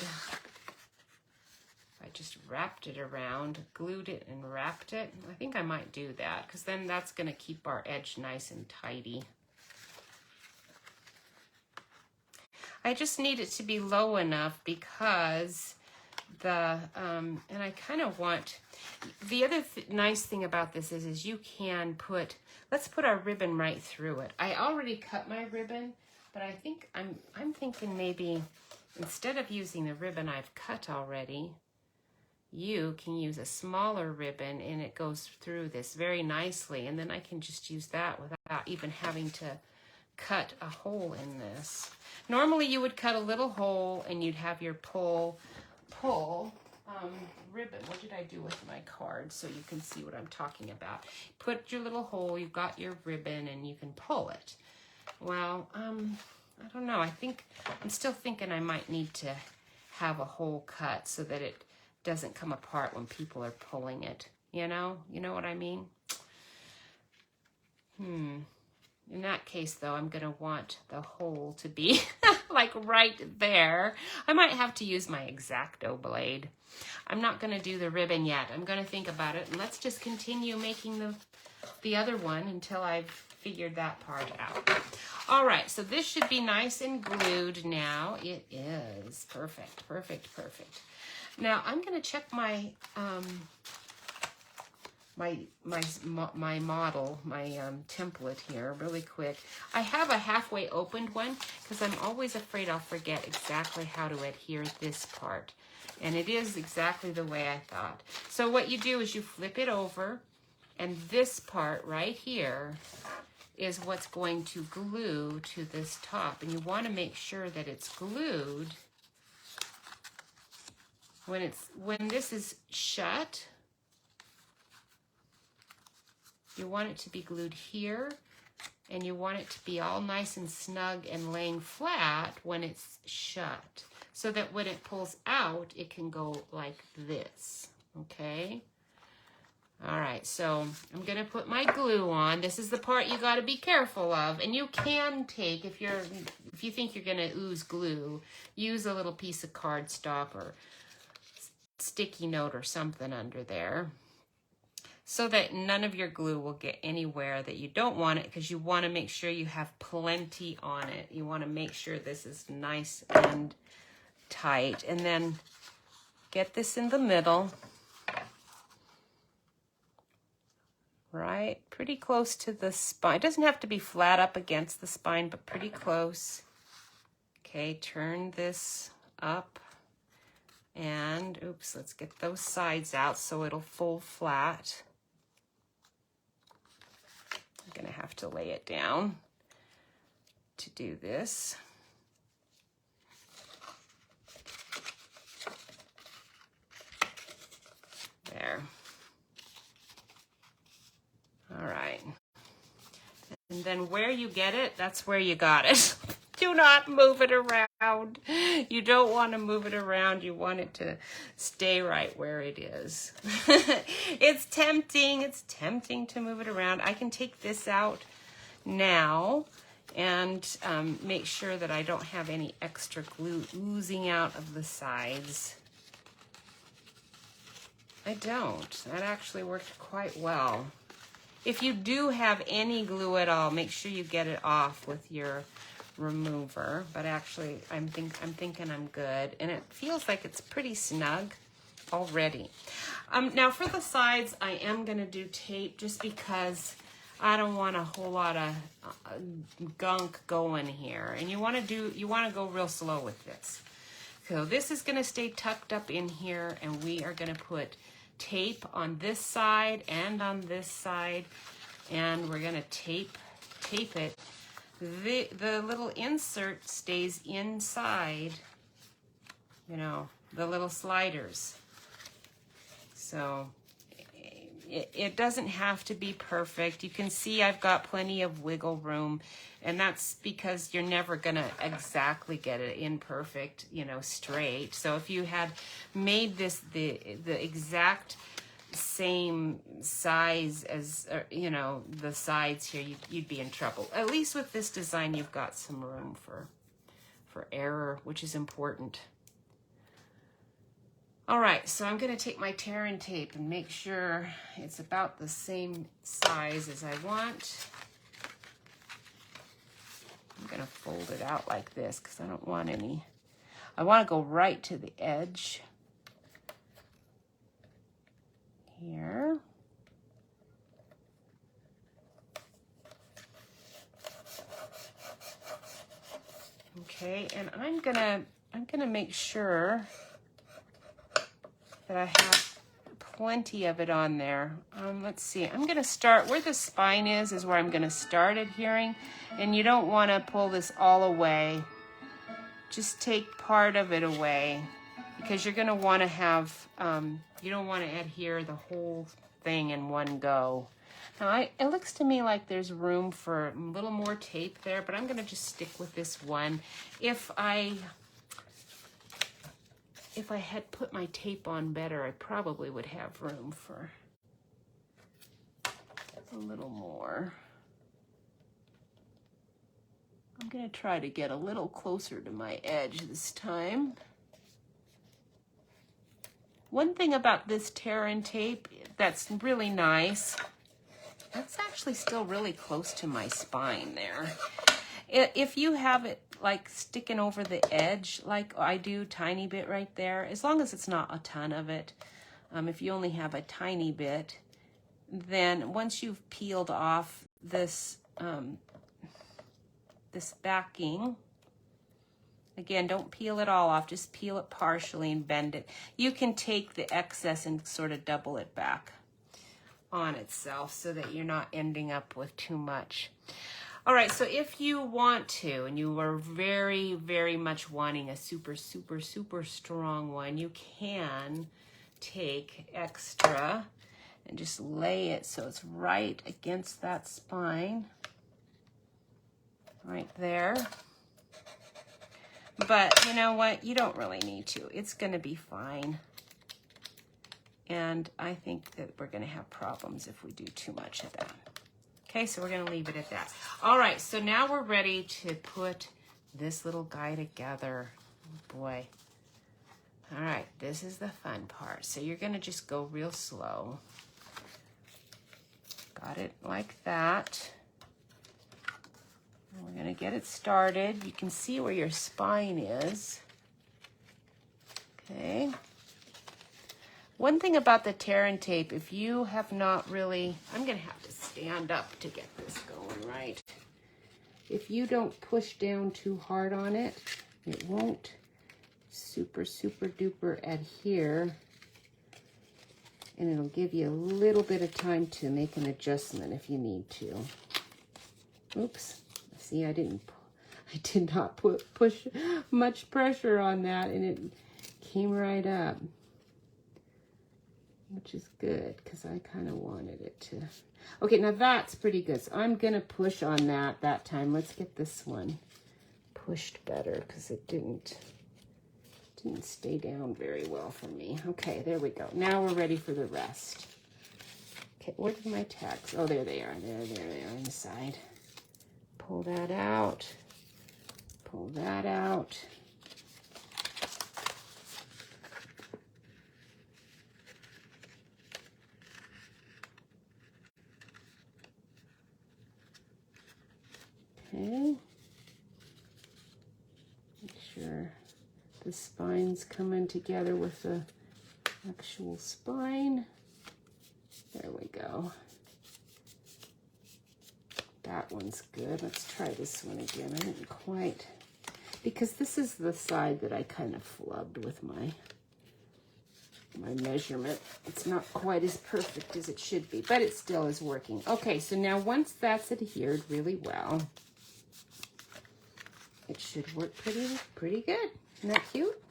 I just wrapped it around, glued it and wrapped it. I think I might do that, because then that's going to keep our edge nice and tidy. I just need it to be low enough because and I kind of want, the other nice thing about this is you can put, let's put our ribbon right through it. I already cut my ribbon, but I think I'm thinking maybe instead of using the ribbon I've cut already, you can use a smaller ribbon and it goes through this very nicely, and then I can just use that without even having to cut a hole in this. Normally you would cut a little hole and you'd have your pull ribbon. What did I do with my card so you can see what I'm talking about? Put your little hole, you've got your ribbon, and you can pull it. Well, I don't know. I'm still thinking I might need to have a hole cut so that it doesn't come apart when people are pulling it. You know what I mean? In that case, though, I'm going to want the hole to be like right there. I might have to use my X-Acto blade. I'm not going to do the ribbon yet. I'm going to think about it, and let's just continue making the other one until I've figured that part out. All right, so this should be nice and glued now. It is. Perfect, perfect, perfect. Now I'm going to check my my model, my template here really quick. I have a halfway opened one because I'm always afraid I'll forget exactly how to adhere this part. And it is exactly the way I thought. So what you do is you flip it over, and this part right here is what's going to glue to this top. And you want to make sure that it's glued when this is shut. You want it to be glued here, and you want it to be all nice and snug and laying flat when it's shut, so that when it pulls out, it can go like this, okay? All right, so I'm gonna put my glue on. This is the part you gotta be careful of, and you can take, if you think you're gonna ooze glue, use a little piece of cardstock or sticky note or something under there, so that none of your glue will get anywhere that you don't want it, because you want to make sure you have plenty on it. You want to make sure this is nice and tight. And then get this in the middle, right? Pretty close to the spine. It doesn't have to be flat up against the spine, but pretty close. Okay, turn this up. And, oops, let's get those sides out so it'll fold flat. I'm going to have to lay it down to do this. There. All right. And then where you get it, that's where you got it. Do not move it around. You don't want to move it around. You want it to stay right where it is. It's tempting. It's tempting to move it around. I can take this out now and make sure that I don't have any extra glue oozing out of the sides. I don't. That actually worked quite well. If you do have any glue at all, make sure you get it off with your remover. But actually, I'm thinking I'm good, and it feels like it's pretty snug already. Now for the sides, I am gonna do tape just because I don't want a whole lot of gunk going here, and you want to go real slow with this. So this is gonna stay tucked up in here, and we are gonna put tape on this side and on this side, and we're gonna tape it. The little insert stays inside, you know, the little sliders. So it doesn't have to be perfect. You can see I've got plenty of wiggle room, and that's because you're never gonna exactly get it in perfect, you know, straight. So if you had made this the exact same size as, you know, the sides here, you'd be in trouble. At least with this design, you've got some room for error, which is important. All right, so I'm gonna take my tear and tape and make sure it's about the same size as I want. I'm gonna fold it out like this because I don't want any. I wanna go right to the edge here. Okay, and I'm gonna make sure that I have plenty of it on there. Let's see, I'm gonna start where the spine is where I'm gonna start adhering, and you don't wanna pull this all away. Just take part of it away because you're gonna wanna have, you don't wanna adhere the whole thing in one go. Now, it looks to me like there's room for a little more tape there, but I'm gonna just stick with this one. If I had put my tape on better, I probably would have room for a little more. I'm gonna try to get a little closer to my edge this time. One thing about this tear and tape that's really nice, that's actually still really close to my spine there. If you have it like sticking over the edge, like I do, tiny bit right there, as long as it's not a ton of it, if you only have a tiny bit, then once you've peeled off this, this backing, again, don't peel it all off, just peel it partially and bend it. You can take the excess and sort of double it back on itself so that you're not ending up with too much. All right, so if you want to, and you are very, very much wanting a super, super, super strong one, you can take extra and just lay it so it's right against that spine, right there. But you know what? You don't really need to. It's gonna be fine. And I think that we're gonna have problems if we do too much of that. Okay, so we're gonna leave it at that. All right, so now we're ready to put this little guy together. Oh boy. All right, this is the fun part. So you're gonna just go real slow. Got it like that. And we're gonna get it started. You can see where your spine is. Okay. One thing about the tear and tape, if you have not really, I'm gonna have to stand up to get this going right. If you don't push down too hard on it, it won't super, super duper adhere, and it'll give you a little bit of time to make an adjustment if you need to. Oops, see, I did not push much pressure on that, and it came right up, which is good because I kind of wanted it to. Okay, now that's pretty good. So I'm gonna push on that time. Let's get this one pushed better because it didn't stay down very well for me. Okay, there we go. Now we're ready for the rest. Okay, where did my tags? Oh, there they are. There they are inside. Pull that out. Pull that out. Okay. Make sure the spine's coming together with the actual spine. There we go. That one's good. Let's try this one again. I didn't quite, because this is the side that I kind of flubbed with my measurement. It's not quite as perfect as it should be, but it still is working. Okay, so now once that's adhered really well, it should work pretty good. Isn't that cute?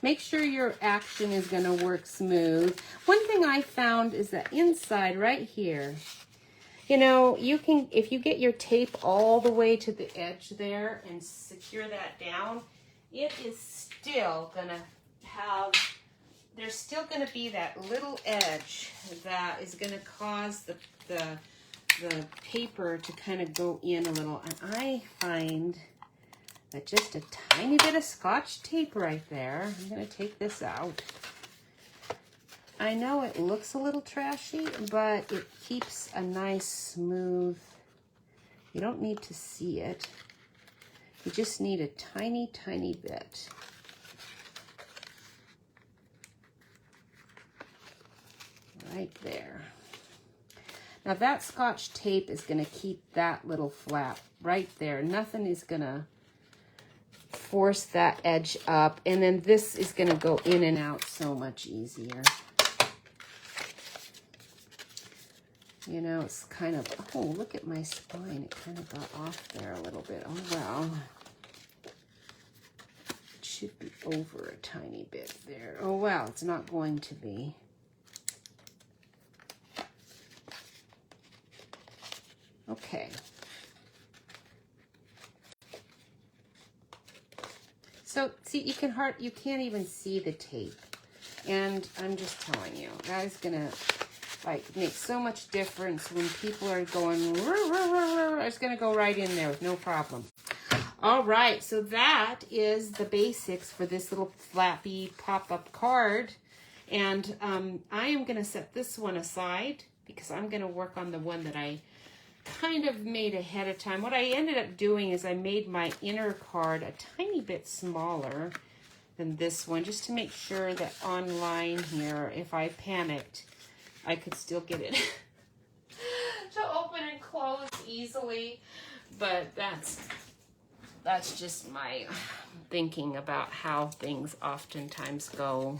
Make sure your action is going to work smooth. One thing I found is that inside right here, you know, you can, if you get your tape all the way to the edge there and secure that down, it is still going to have, there's still going to be that little edge that is going to cause the paper to kind of go in a little. And I find that just a tiny bit of Scotch tape right there. I'm going to take this out. I know it looks a little trashy, but it keeps a nice smooth, you don't need to see it. You just need a tiny, tiny bit. Right there. Now that Scotch tape is going to keep that little flap right there. Nothing is going to force that edge up, and then this is going to go in and out so much easier. You know, it's kind of, oh, look at my spine. It kind of got off there a little bit. Oh, well. It should be over a tiny bit there. Oh, well, it's not going to be. Okay. So, see, you can't even see the tape. And I'm just telling you, that is going to, like, make so much difference when people are going, it's going to go right in there with no problem. All right, so that is the basics for this little flappy pop-up card. And I am going to set this one aside because I'm going to work on the one that I kind of made ahead of time. What I ended up doing is I made my inner card a tiny bit smaller than this one, just to make sure that online here, if I panicked, I could still get it to open and close easily. But that's just my thinking about how things oftentimes go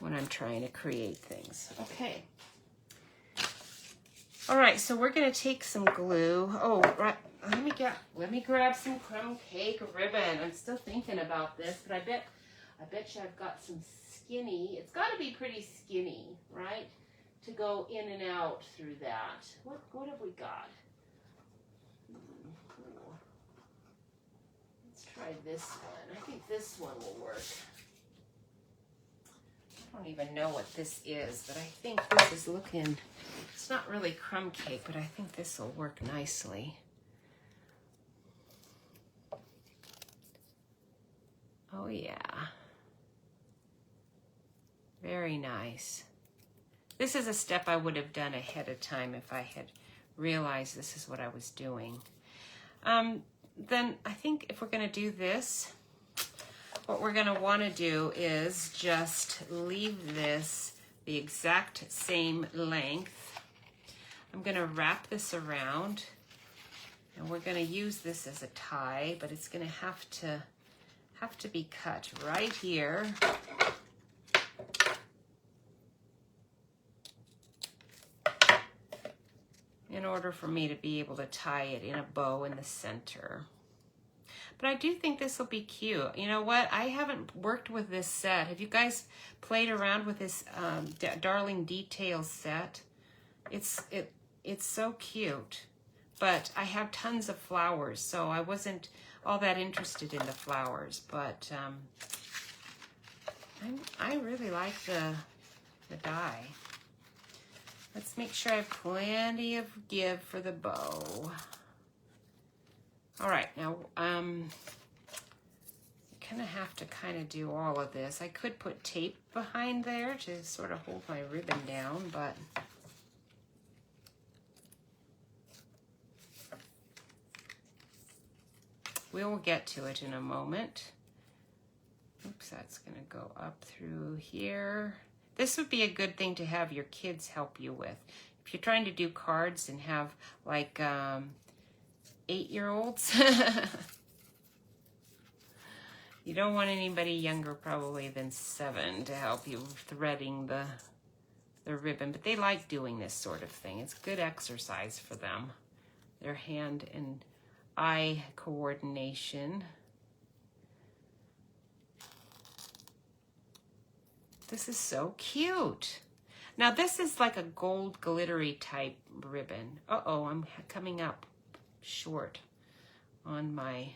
when I'm trying to create things. Okay. All right, so we're gonna take some glue. Oh, right. Let me grab some crumb cake ribbon. I'm still thinking about this, but I bet you I've got some skinny. It's got to be pretty skinny, right, to go in and out through that. What have we got? Let's try this one. I think this one will work. I don't even know what this is, but I think this is looking, it's not really crumb cake, but I think this will work nicely. Oh yeah. Very nice. This is a step I would have done ahead of time if I had realized this is what I was doing. Then I think if we're going to do this, what we're going to want to do is just leave this the exact same length. I'm going to wrap this around, and we're going to use this as a tie, but it's going to have to be cut right here. In order for me to be able to tie it in a bow in the center. But I do think this will be cute. You know what? I haven't worked with this set. Have you guys played around with this Darling Details set? It's so cute. But I have tons of flowers, so I all that interested in the flowers, but I really like the dye. Let's make sure I have plenty of give for the bow. All right, now kind of have to kind of do all of this. I could put tape behind there to sort of hold my ribbon down, but we'll get to it in a moment. Oops, that's gonna go up through here. This would be a good thing to have your kids help you with. If you're trying to do cards and have like 8-year-olds, you don't want anybody younger probably than 7 to help you threading the ribbon, but they like doing this sort of thing. It's good exercise for them. Their hand and eye coordination. This is so cute. Now this is like a gold glittery type ribbon. Uh-oh, I'm coming up short on my,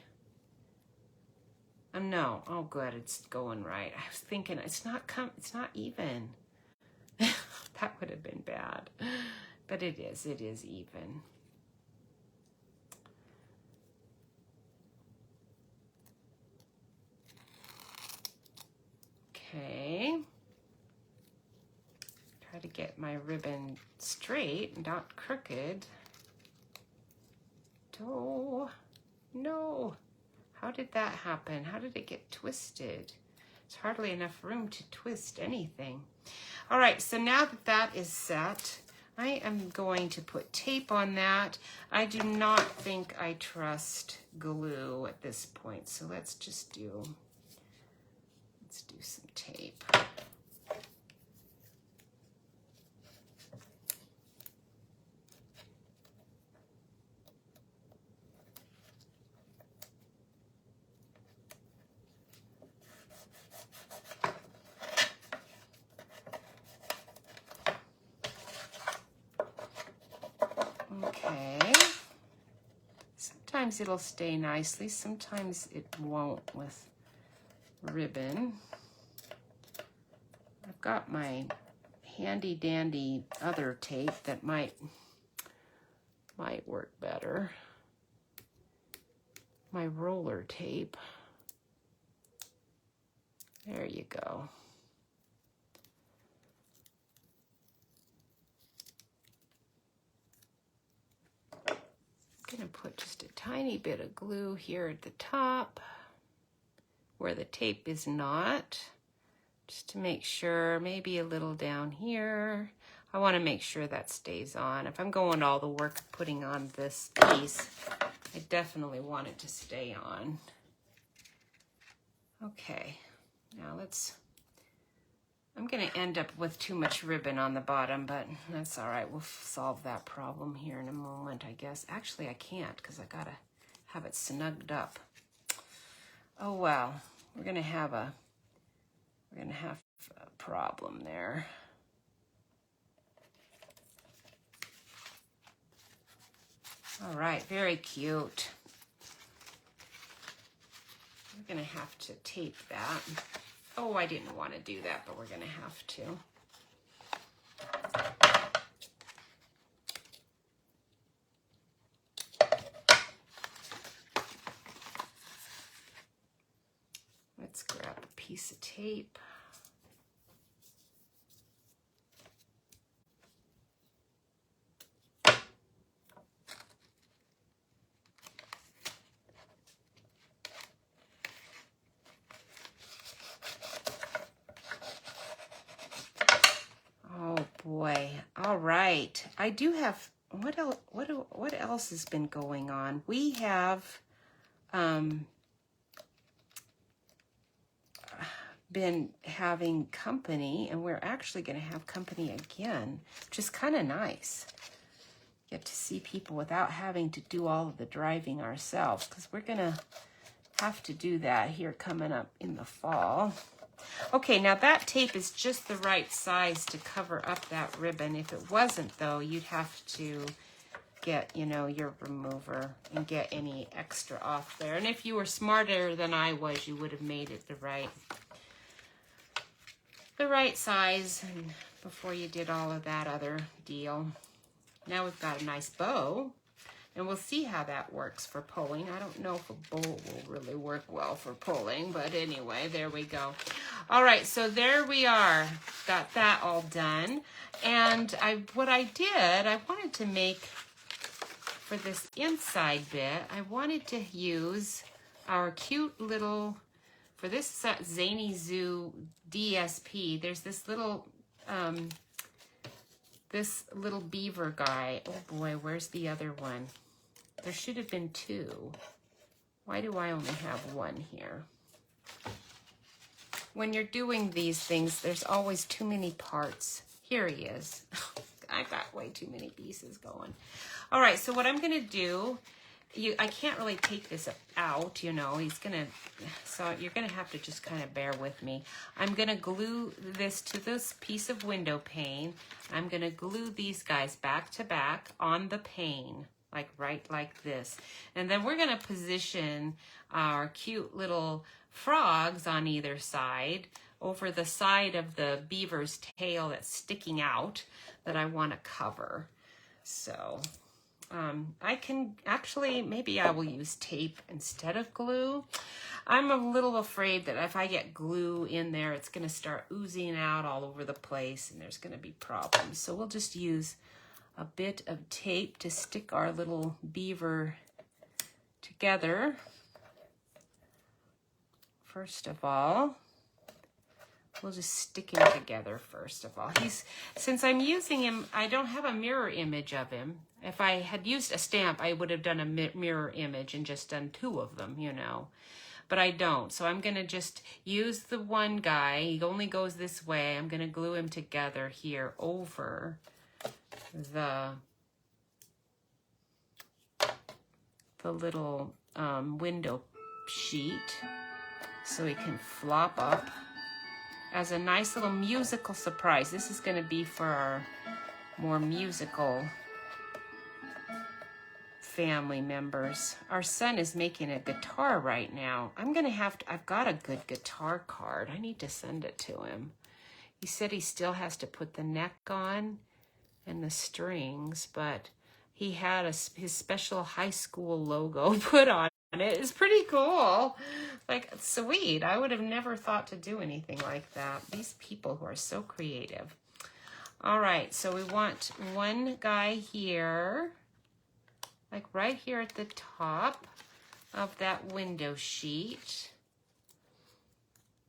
no, oh good, it's going right. I was thinking it's not even. That would have been bad, but it is even. Okay. Try to get my ribbon straight, not crooked. Oh, no. How did that happen? How did it get twisted? There's hardly enough room to twist anything. All right, so now that that is set, I am going to put tape on that. I do not think I trust glue at this point, so let's do some tape. Okay. Sometimes it'll stay nicely, sometimes it won't with ribbon. I've got my handy dandy other tape that might work better. My roller tape. There you go. I'm gonna put just a tiny bit of glue here at the top where the tape is not, just to make sure, maybe a little down here. I want to make sure that stays on. If I'm going all the work of putting on this piece, I definitely want it to stay on. Okay, now I'm going to end up with too much ribbon on the bottom, but that's all right. We'll solve that problem here in a moment, I guess. Actually, I can't because I got to have it snugged up. Oh, well, we're going to have a problem there. All right, very cute. We're gonna have to tape that. Oh, I didn't want to do that, but we're gonna have to. Let's grab a piece of tape. Boy, all right. I do have, what else has been going on? We have been having company, and we're actually going to have company again, which is kind of nice. Get to see people without having to do all of the driving ourselves, because we're going to have to do that here coming up in the fall. Okay, now that tape is just the right size to cover up that ribbon. If it wasn't, though, you'd have to get, you know, your remover and get any extra off there. And if you were smarter than I was, you would have made it the right size and before you did all of that other deal. Now we've got a nice bow, and we'll see how that works for pulling. I don't know if a bow will really work well for pulling, but anyway, there we go. All right, so there we are. Got that all done. And what I did, I wanted to make, for this inside bit, I wanted to use our cute little, for this Zany Zoo DSP, there's this little beaver guy. Oh boy, where's the other one? There should have been two. Why do I only have one here? When you're doing these things, there's always too many parts. Here he is. I've got way too many pieces going. All right, so what I'm gonna do, I can't really take this out, you know, so you're gonna have to just kind of bear with me. I'm gonna glue this to this piece of window pane. I'm gonna glue these guys back to back on the pane, right like this. And then we're gonna position our cute little frogs on either side over the side of the beaver's tail that's sticking out that I wanna cover. So, I can actually, maybe I will use tape instead of glue. I'm a little afraid that if I get glue in there, it's going to start oozing out all over the place and there's going to be problems. So we'll just use a bit of tape to stick our little beaver together. First of all, we'll just stick him together first of all. Since I'm using him, I don't have a mirror image of him. If I had used a stamp, I would have done a mirror image and just done two of them, you know. But I don't. So I'm going to just use the one guy. He only goes this way. I'm going to glue him together here over the little window sheet so he can flop up as a nice little musical surprise. This is going to be for our more musical family members. Our son is making a guitar right now. I've got a good guitar card. I need to send it to him. He said he still has to put the neck on and the strings, but he had his special high school logo put on it. It's pretty cool. Like, sweet. I would have never thought to do anything like that. These people who are so creative. All right, so we want one guy here, like right here at the top of that window sheet.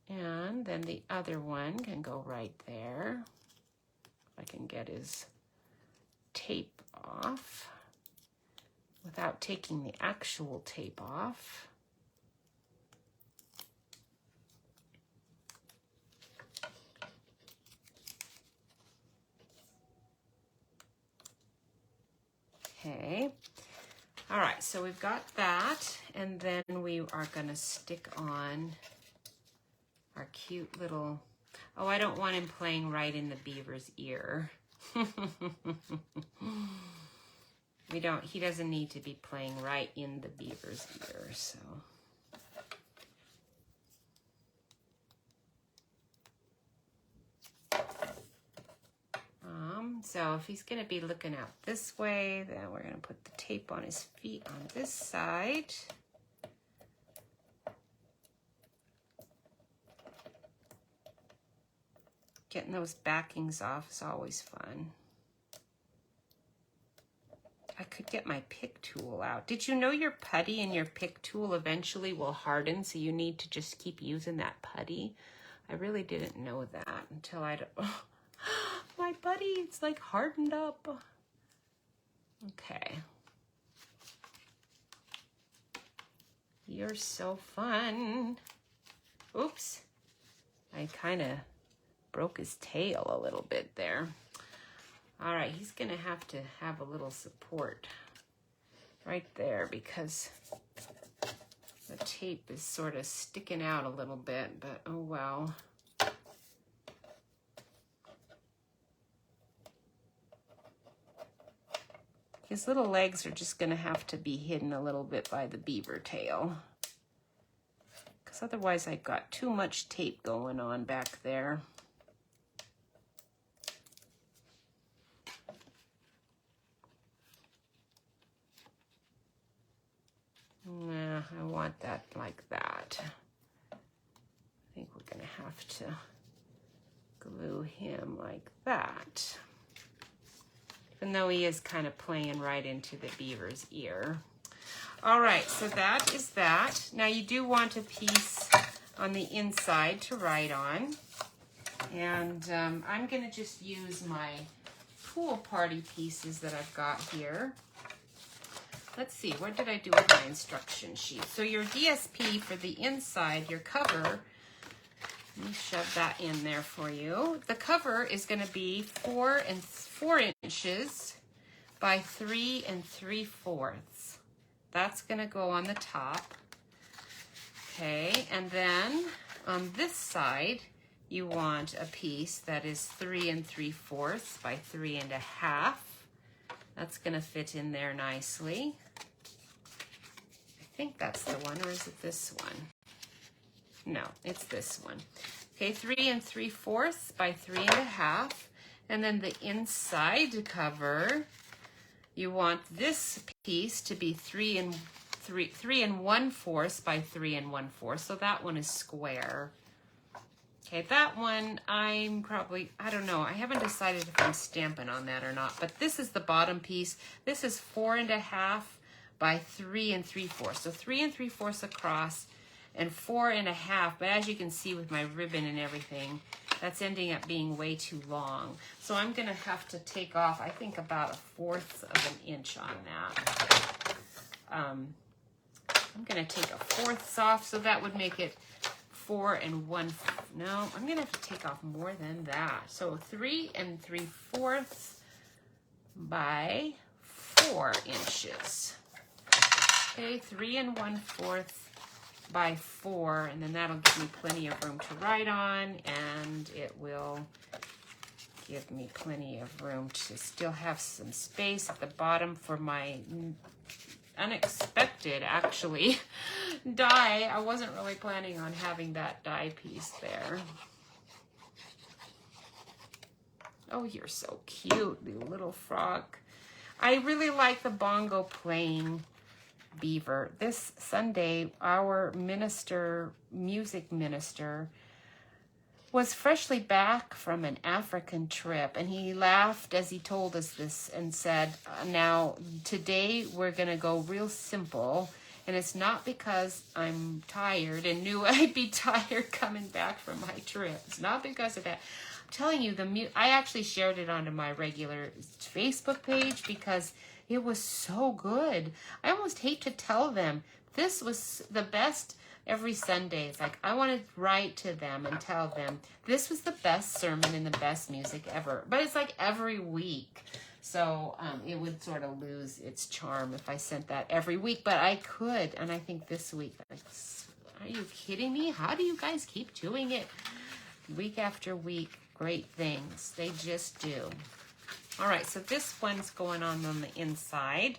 And then the other one can go right there. If I can get his tape off without taking the actual tape off. Okay. All right, so we've got that, and then we are gonna stick on our cute little, oh, I don't want him playing right in the beaver's ear. He doesn't need to be playing right in the beaver's ear, so. So if he's gonna be looking out this way, then we're gonna put the tape on his feet on this side. Getting those backings off is always fun. I could get my pick tool out. Did you know your putty and your pick tool eventually will harden, so you need to just keep using that putty? I really didn't know that until oh, my putty, it's like hardened up. Okay. You're so fun. Oops. I kind of broke his tail a little bit there. All right, he's gonna have to have a little support right there because the tape is sort of sticking out a little bit, but oh well. His little legs are just going to have to be hidden a little bit by the beaver tail. Because otherwise I've got too much tape going on back there. Nah, I want that like that. I think we're going to have to glue him like that. Even though he is kind of playing right into the beaver's ear. All right, so that is that. Now you do want a piece on the inside to write on. And I'm going to just use my pool party pieces that I've got here. Let's see, what did I do with my instruction sheet? So your DSP for the inside, your cover, let me shove that in there for you. The cover is going to be 4 inches by 3 3/4. That's going to go on the top. Okay, and then on this side, you want a piece that is 3 3/4 by 3 1/2. That's going to fit in there nicely. I think that's the one, or is it this one? No, it's this one. Okay, 3 3/4 by 3 1/2. And then the inside cover, you want this piece to be 3 1/4 by 3 1/4. So that one is square. Okay, that one I'm probably, I don't know, I haven't decided if I'm stamping on that or not, but this is the bottom piece. This is 4 1/2 by 3 3/4. So 3 3/4 across and 4 1/2, but as you can see with my ribbon and everything, that's ending up being way too long. So I'm gonna have to take off, I think about 1/4 of an inch on that. I'm gonna take 1/4 off, so that would make it 4 1/4. No, I'm gonna have to take off more than that. So 3 3/4 by 4 inches. Okay, 3 1/4 by 4, and then that'll give me plenty of room to write on, and it will give me plenty of room to still have some space at the bottom for my unexpected, actually, die. I wasn't really planning on having that die piece there. Oh, you're so cute, you little frog. I really like the bongo playing beaver. This Sunday, our music minister, was freshly back from an African trip, and he laughed as he told us this and said, now today we're gonna go real simple, and it's not because I'm tired and knew I'd be tired coming back from my trip. It's not because of that. I'm telling you, I actually shared it onto my regular Facebook page because it was so good. I almost hate to tell them. This was the best every Sunday. It's like I want to write to them and tell them this was the best sermon and the best music ever. But it's like every week. So it would sort of lose its charm if I sent that every week. But I could. And I think this week, are you kidding me? How do you guys keep doing it week after week? Great things. They just do. All right, so this one's going on the inside,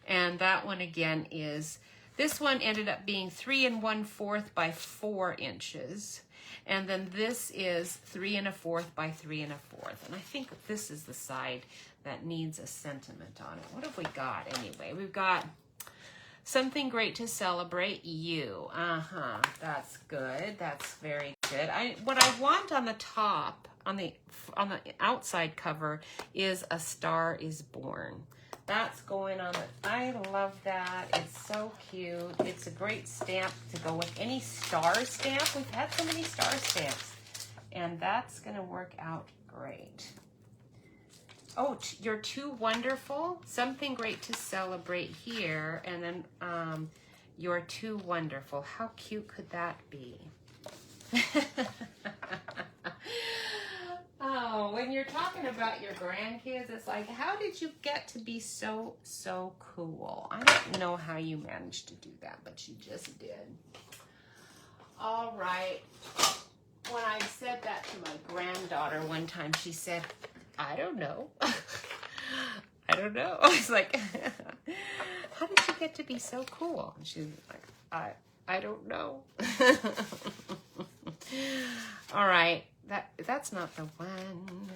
and that one again is, this one ended up being 3 1/4 by 4 inches, and then this is 3 1/4 by 3 1/4, and I think this is the side that needs a sentiment on it. What have we got anyway? We've got something great to celebrate you. That's good. That's very good. What I want on the top, on the outside cover, is A Star Is Born. That's going on. I love that. It's so cute. It's a great stamp to go with any star stamp. We've had so many star stamps, and that's going to work out great. Oh, you're too wonderful. Something great to celebrate here, and then you're too wonderful. How cute could that be? Oh, when you're talking about your grandkids, it's like, how did you get to be so cool? I don't know how you managed to do that, but you just did. All right. When I said that to my granddaughter one time, she said, I don't know. I don't know. I was like, how did you get to be so cool? And she's like, I don't know. All right, that's not the one.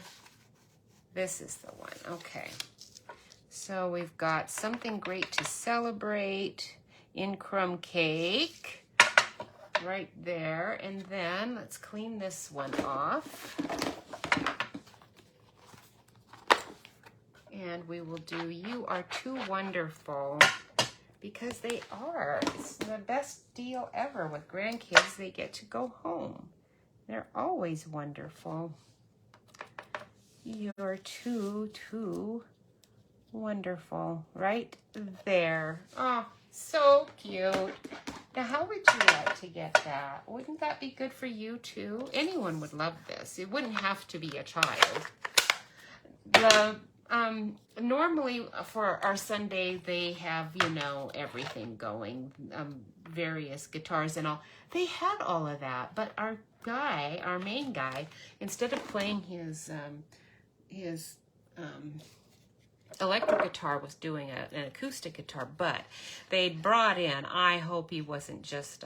This is the one. Okay. So we've got something great to celebrate in crumb cake right there. And then let's clean this one off. And we will do You Are Too Wonderful, because they are. It's the best deal ever with grandkids. They get to go home. They're always wonderful. You're too wonderful. Right there. Oh, so cute. Now, how would you like to get that? Wouldn't that be good for you too? Anyone would love this. It wouldn't have to be a child. Normally for our Sunday, they have, you know, everything going, various guitars and all. They had all of that, but our main guy, instead of playing his electric guitar, was doing an acoustic guitar. But they brought in, I hope he wasn't just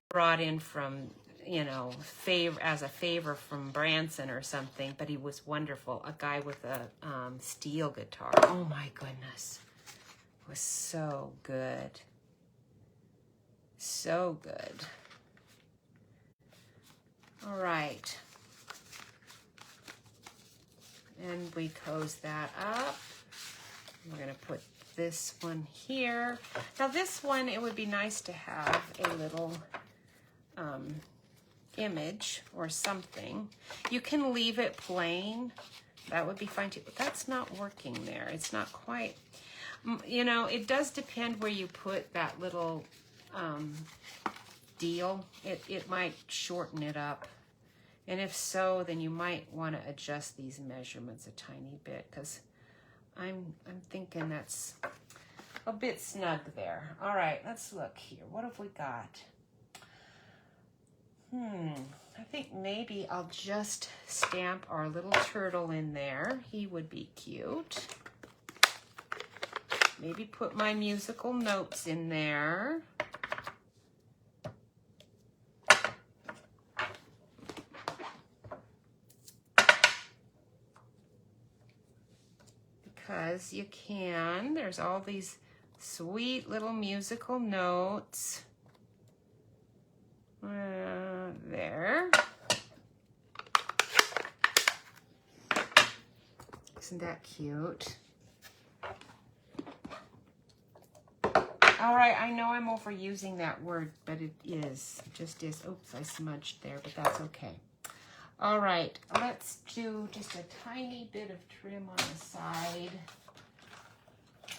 brought in from, you know, as a favor from Branson or something, but he was wonderful. A guy with a steel guitar. Oh my goodness. It was so good. So good. All right. And we close that up. We're going to put this one here. Now this one, it would be nice to have a little image or something. You can leave it plain. That would be fine too. But that's not working there. It's not quite, you know, it does depend where you put that little deal. It might shorten it up. And if so, then you might want to adjust these measurements a tiny bit, because I'm thinking that's a bit snug there. All right, let's look here. What have we got? I think maybe I'll just stamp our little turtle in there. He would be cute. Maybe put my musical notes in there. Because you can. There's all these sweet little musical notes. There. Isn't that cute? All right, I know I'm overusing that word, but it is. It just is. Oops, I smudged there, but that's okay. All right, let's do just a tiny bit of trim on the side.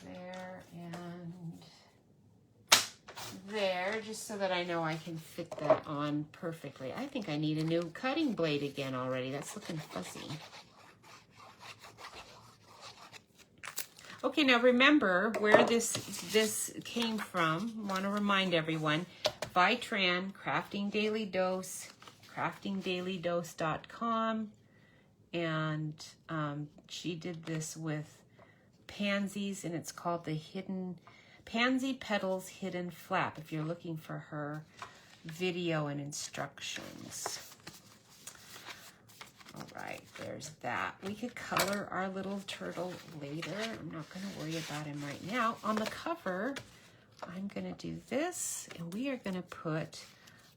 There and there, just so that I know I can fit that on perfectly. I think I need a new cutting blade again already. That's looking fuzzy. Okay, now remember where this came from. I want to remind everyone, Vitran, Crafting Daily Dose, craftingdailydose.com, and she did this with pansies, and it's called the Pansy Petals Hidden Flap, if you're looking for her video and instructions. All right, there's that. We could color our little turtle later. I'm not going to worry about him right now. On the cover, I'm going to do this, and we are going to put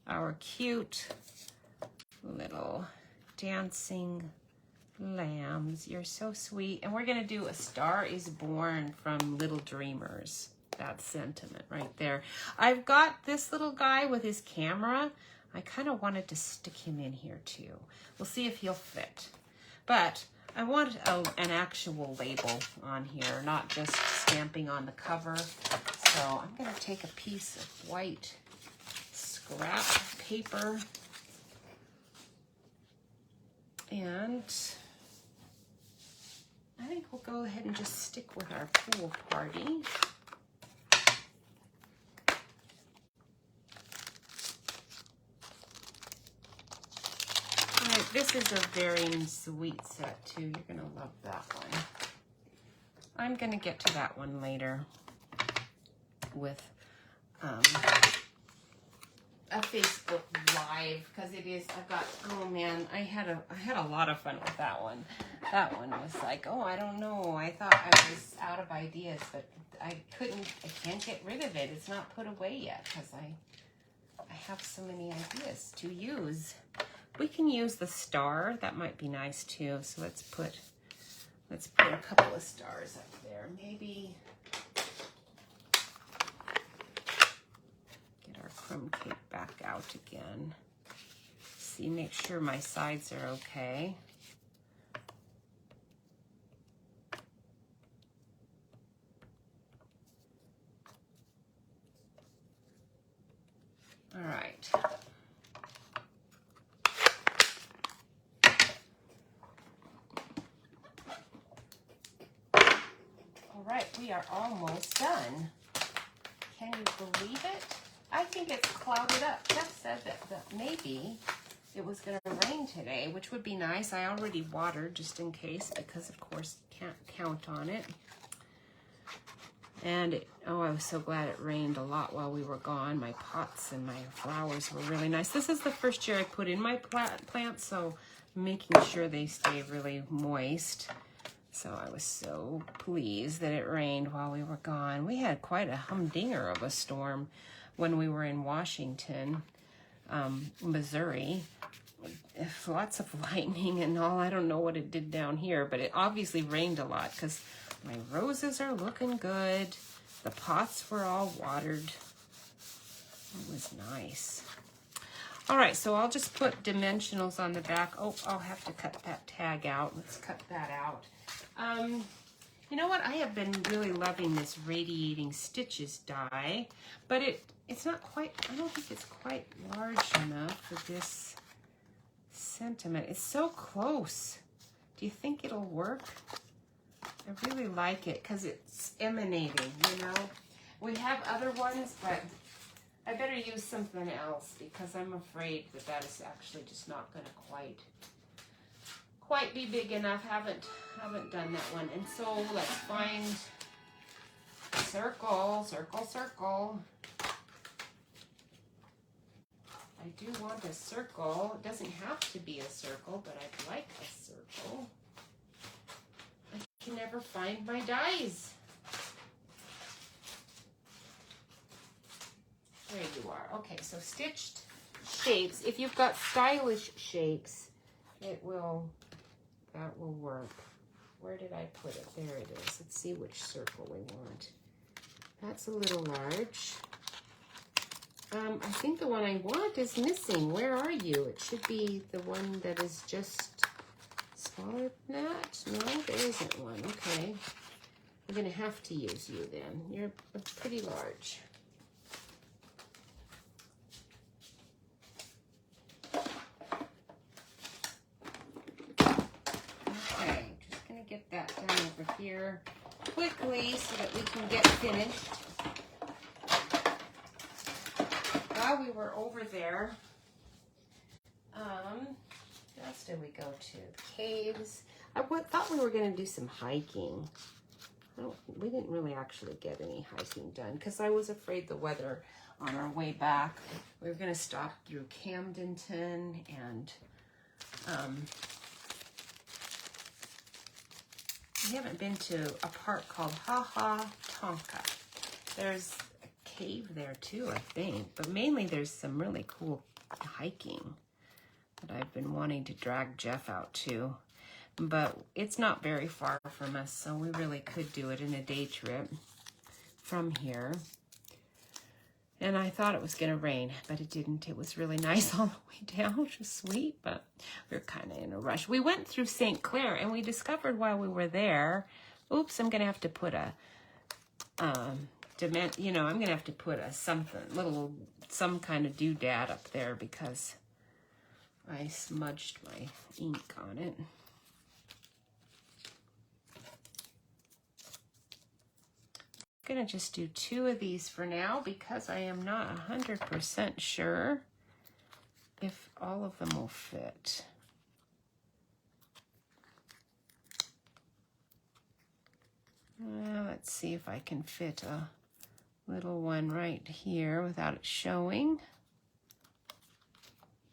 our cute little dancing lambs. You're so sweet. And we're going to do A Star is Born from Little Dreamers. That sentiment right there. I've got this little guy with his camera. I kind of wanted to stick him in here too. We'll see if he'll fit. But I want an actual label on here, not just stamping on the cover. So I'm going to take a piece of white scrap paper and I think we'll go ahead and just stick with our pool party. All right, this is a very sweet set too. You're gonna love that one. I'm gonna get to that one later with a Facebook Live, because it is, I've got, oh man, I had a lot of fun with that one. That one was like, oh, I don't know, I thought I was out of ideas, but I can't get rid of it. It's not put away yet, because I have so many ideas to use. We can use the star, that might be nice too. So let's put a couple of stars up there. Maybe get our crumb cake back out again. See, make sure my sides are okay. All right. All right, we are almost done. Can you believe it? I think it's clouded up. Jeff said that maybe it was going to rain today, which would be nice. I already watered just in case, because of course can't count on it. And oh, I was so glad it rained a lot while we were gone. My pots and my flowers were really nice. This is the first year I put in my plants, so making sure they stay really moist. So I was so pleased that it rained while we were gone. We had quite a humdinger of a storm when we were in Washington, Missouri. Lots of lightning and all. I don't know what it did down here, but it obviously rained a lot because my roses are looking good. The pots were all watered. It was nice. All right, so I'll just put dimensionals on the back. Oh, I'll have to cut that tag out. Let's cut that out. You know what? I have been really loving this Radiating Stitches die, but it's not quite, I don't think it's quite large enough for this sentiment. It's so close. Do you think it'll work? I really like it because it's emanating, you know. We have other ones, but I better use something else because I'm afraid that is actually just not going to quite be big enough. Haven't done that one. And so let's find circle, circle, circle. I do want a circle. It doesn't have to be a circle, but I'd like a circle. I can never find my dies. There you are. Okay, so stitched shapes. If you've got stylish shapes, that will work. Where did I put it? There it is. Let's see which circle we want. That's a little large. I think the one I want is missing. Where are you? It should be the one that is just smaller than that. No, there isn't one. Okay. We're going to have to use you then. You're pretty large. Okay, just going to get that done over here quickly so that we can get finished. While we were over there, what else did we go to? Caves. I thought we were going to do some hiking. We didn't really actually get any hiking done because I was afraid the weather on our way back. We were going to stop through Camdenton and we haven't been to a park called Ha Ha Tonka. There's a cave there too, I think, but mainly there's some really cool hiking that I've been wanting to drag Jeff out to, but it's not very far from us, so we really could do it in a day trip from here. And I thought it was going to rain, but it didn't. It was really nice all the way down, which was sweet, but we were kind of in a rush. We went through St. Clair, and we discovered while we were there, oops, I'm going to have to put a, I'm going to have to put a some kind of doodad up there because I smudged my ink on it. I'm going to just do 2 of these for now because I am not 100% sure if all of them will fit. Let's see if I can fit a little one right here without it showing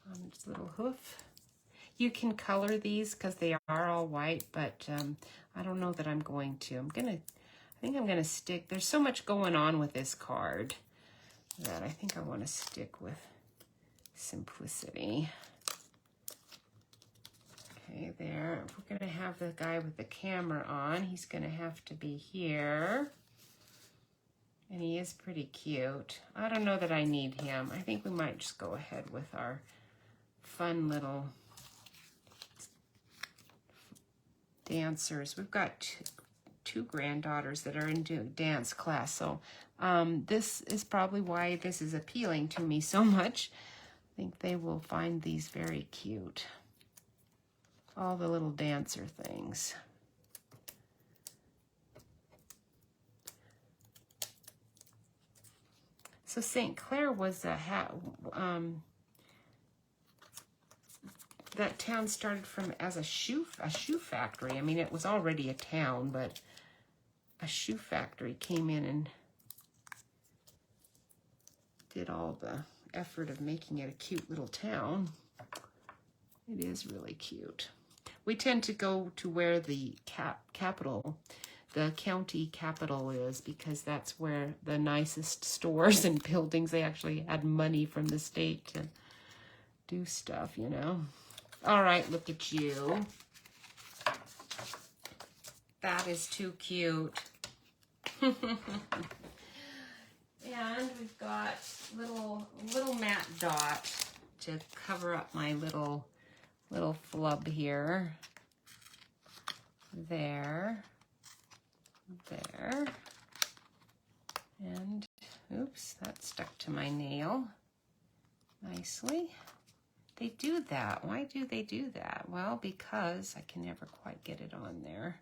on its little hoof. You can color these because they are all white, but I don't know that I'm going to. I think I'm gonna stick. There's so much going on with this card that I think I want to stick with simplicity. Okay, there. If we're gonna have the guy with the camera on, he's gonna have to be here. And he is pretty cute. I don't know that I need him. I think we might just go ahead with our fun little dancers. We've got two granddaughters that are in dance class, so this is probably why this is appealing to me so much. I think they will find these very cute. All the little dancer things. So St. Clair was that town started from as a shoe factory. I mean, it was already a town, but a shoe factory came in and did all the effort of making it a cute little town. It is really cute. We tend to go to where the the county capital is, because that's where the nicest stores and buildings, they actually had money from the state to do stuff, you know. All right, look at you. That is too cute. And we've got little matte dot to cover up my little flub here. There. And oops, that stuck to my nail nicely. They do that. Why do they do that? Well, because I can never quite get it on there.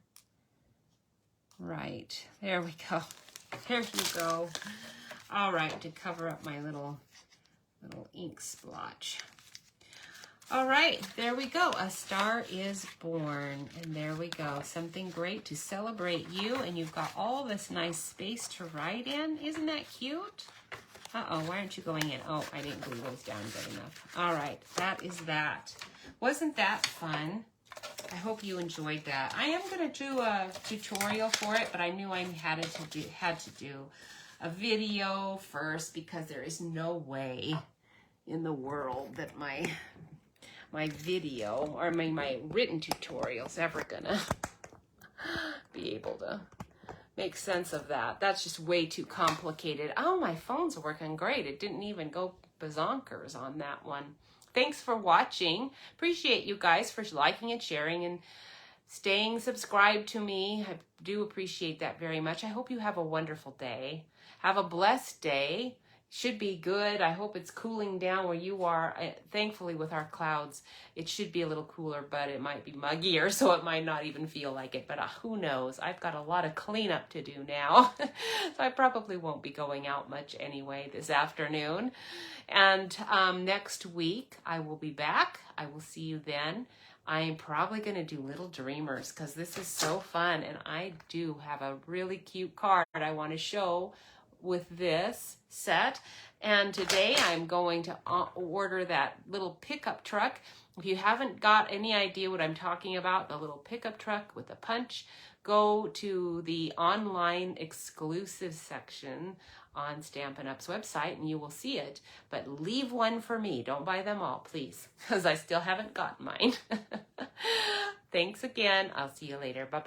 Right, there we go. There you go. All right, to cover up my little ink splotch. All right, there we go. A star is born. And there we go. Something great to celebrate you. And you've got all this nice space to write in. Isn't that cute? Uh-oh, why aren't you going in? Oh, I didn't glue those down good enough. All right, that is that. Wasn't that fun? I hope you enjoyed that. I am going to do a tutorial for it, but I knew I had to do a video first, because there is no way in the world that my video, or my written tutorial's ever gonna be able to make sense of that. That's just way too complicated. Oh, my phone's working great. It didn't even go bazonkers on that one. Thanks for watching. Appreciate you guys for liking and sharing and staying subscribed to me. I do appreciate that very much. I hope you have a wonderful day. Have a blessed day. Should be good. I hope it's cooling down where you are. Thankfully, with our clouds, it should be a little cooler, but it might be muggier, so it might not even feel like it. But who knows? I've got a lot of cleanup to do now, so I probably won't be going out much anyway this afternoon. And next week, I will be back. I will see you then. I'm probably going to do Little Dreamers, because this is so fun, and I do have a really cute card I want to show with this set. And today I'm going to order that little pickup truck. If you haven't got any idea what I'm talking about, the little pickup truck with a punch, go to the online exclusive section on Stampin' Up's website and you will see it. But leave one for me. Don't buy them all, please, because I still haven't gotten mine. Thanks again. I'll see you later. Bye-bye.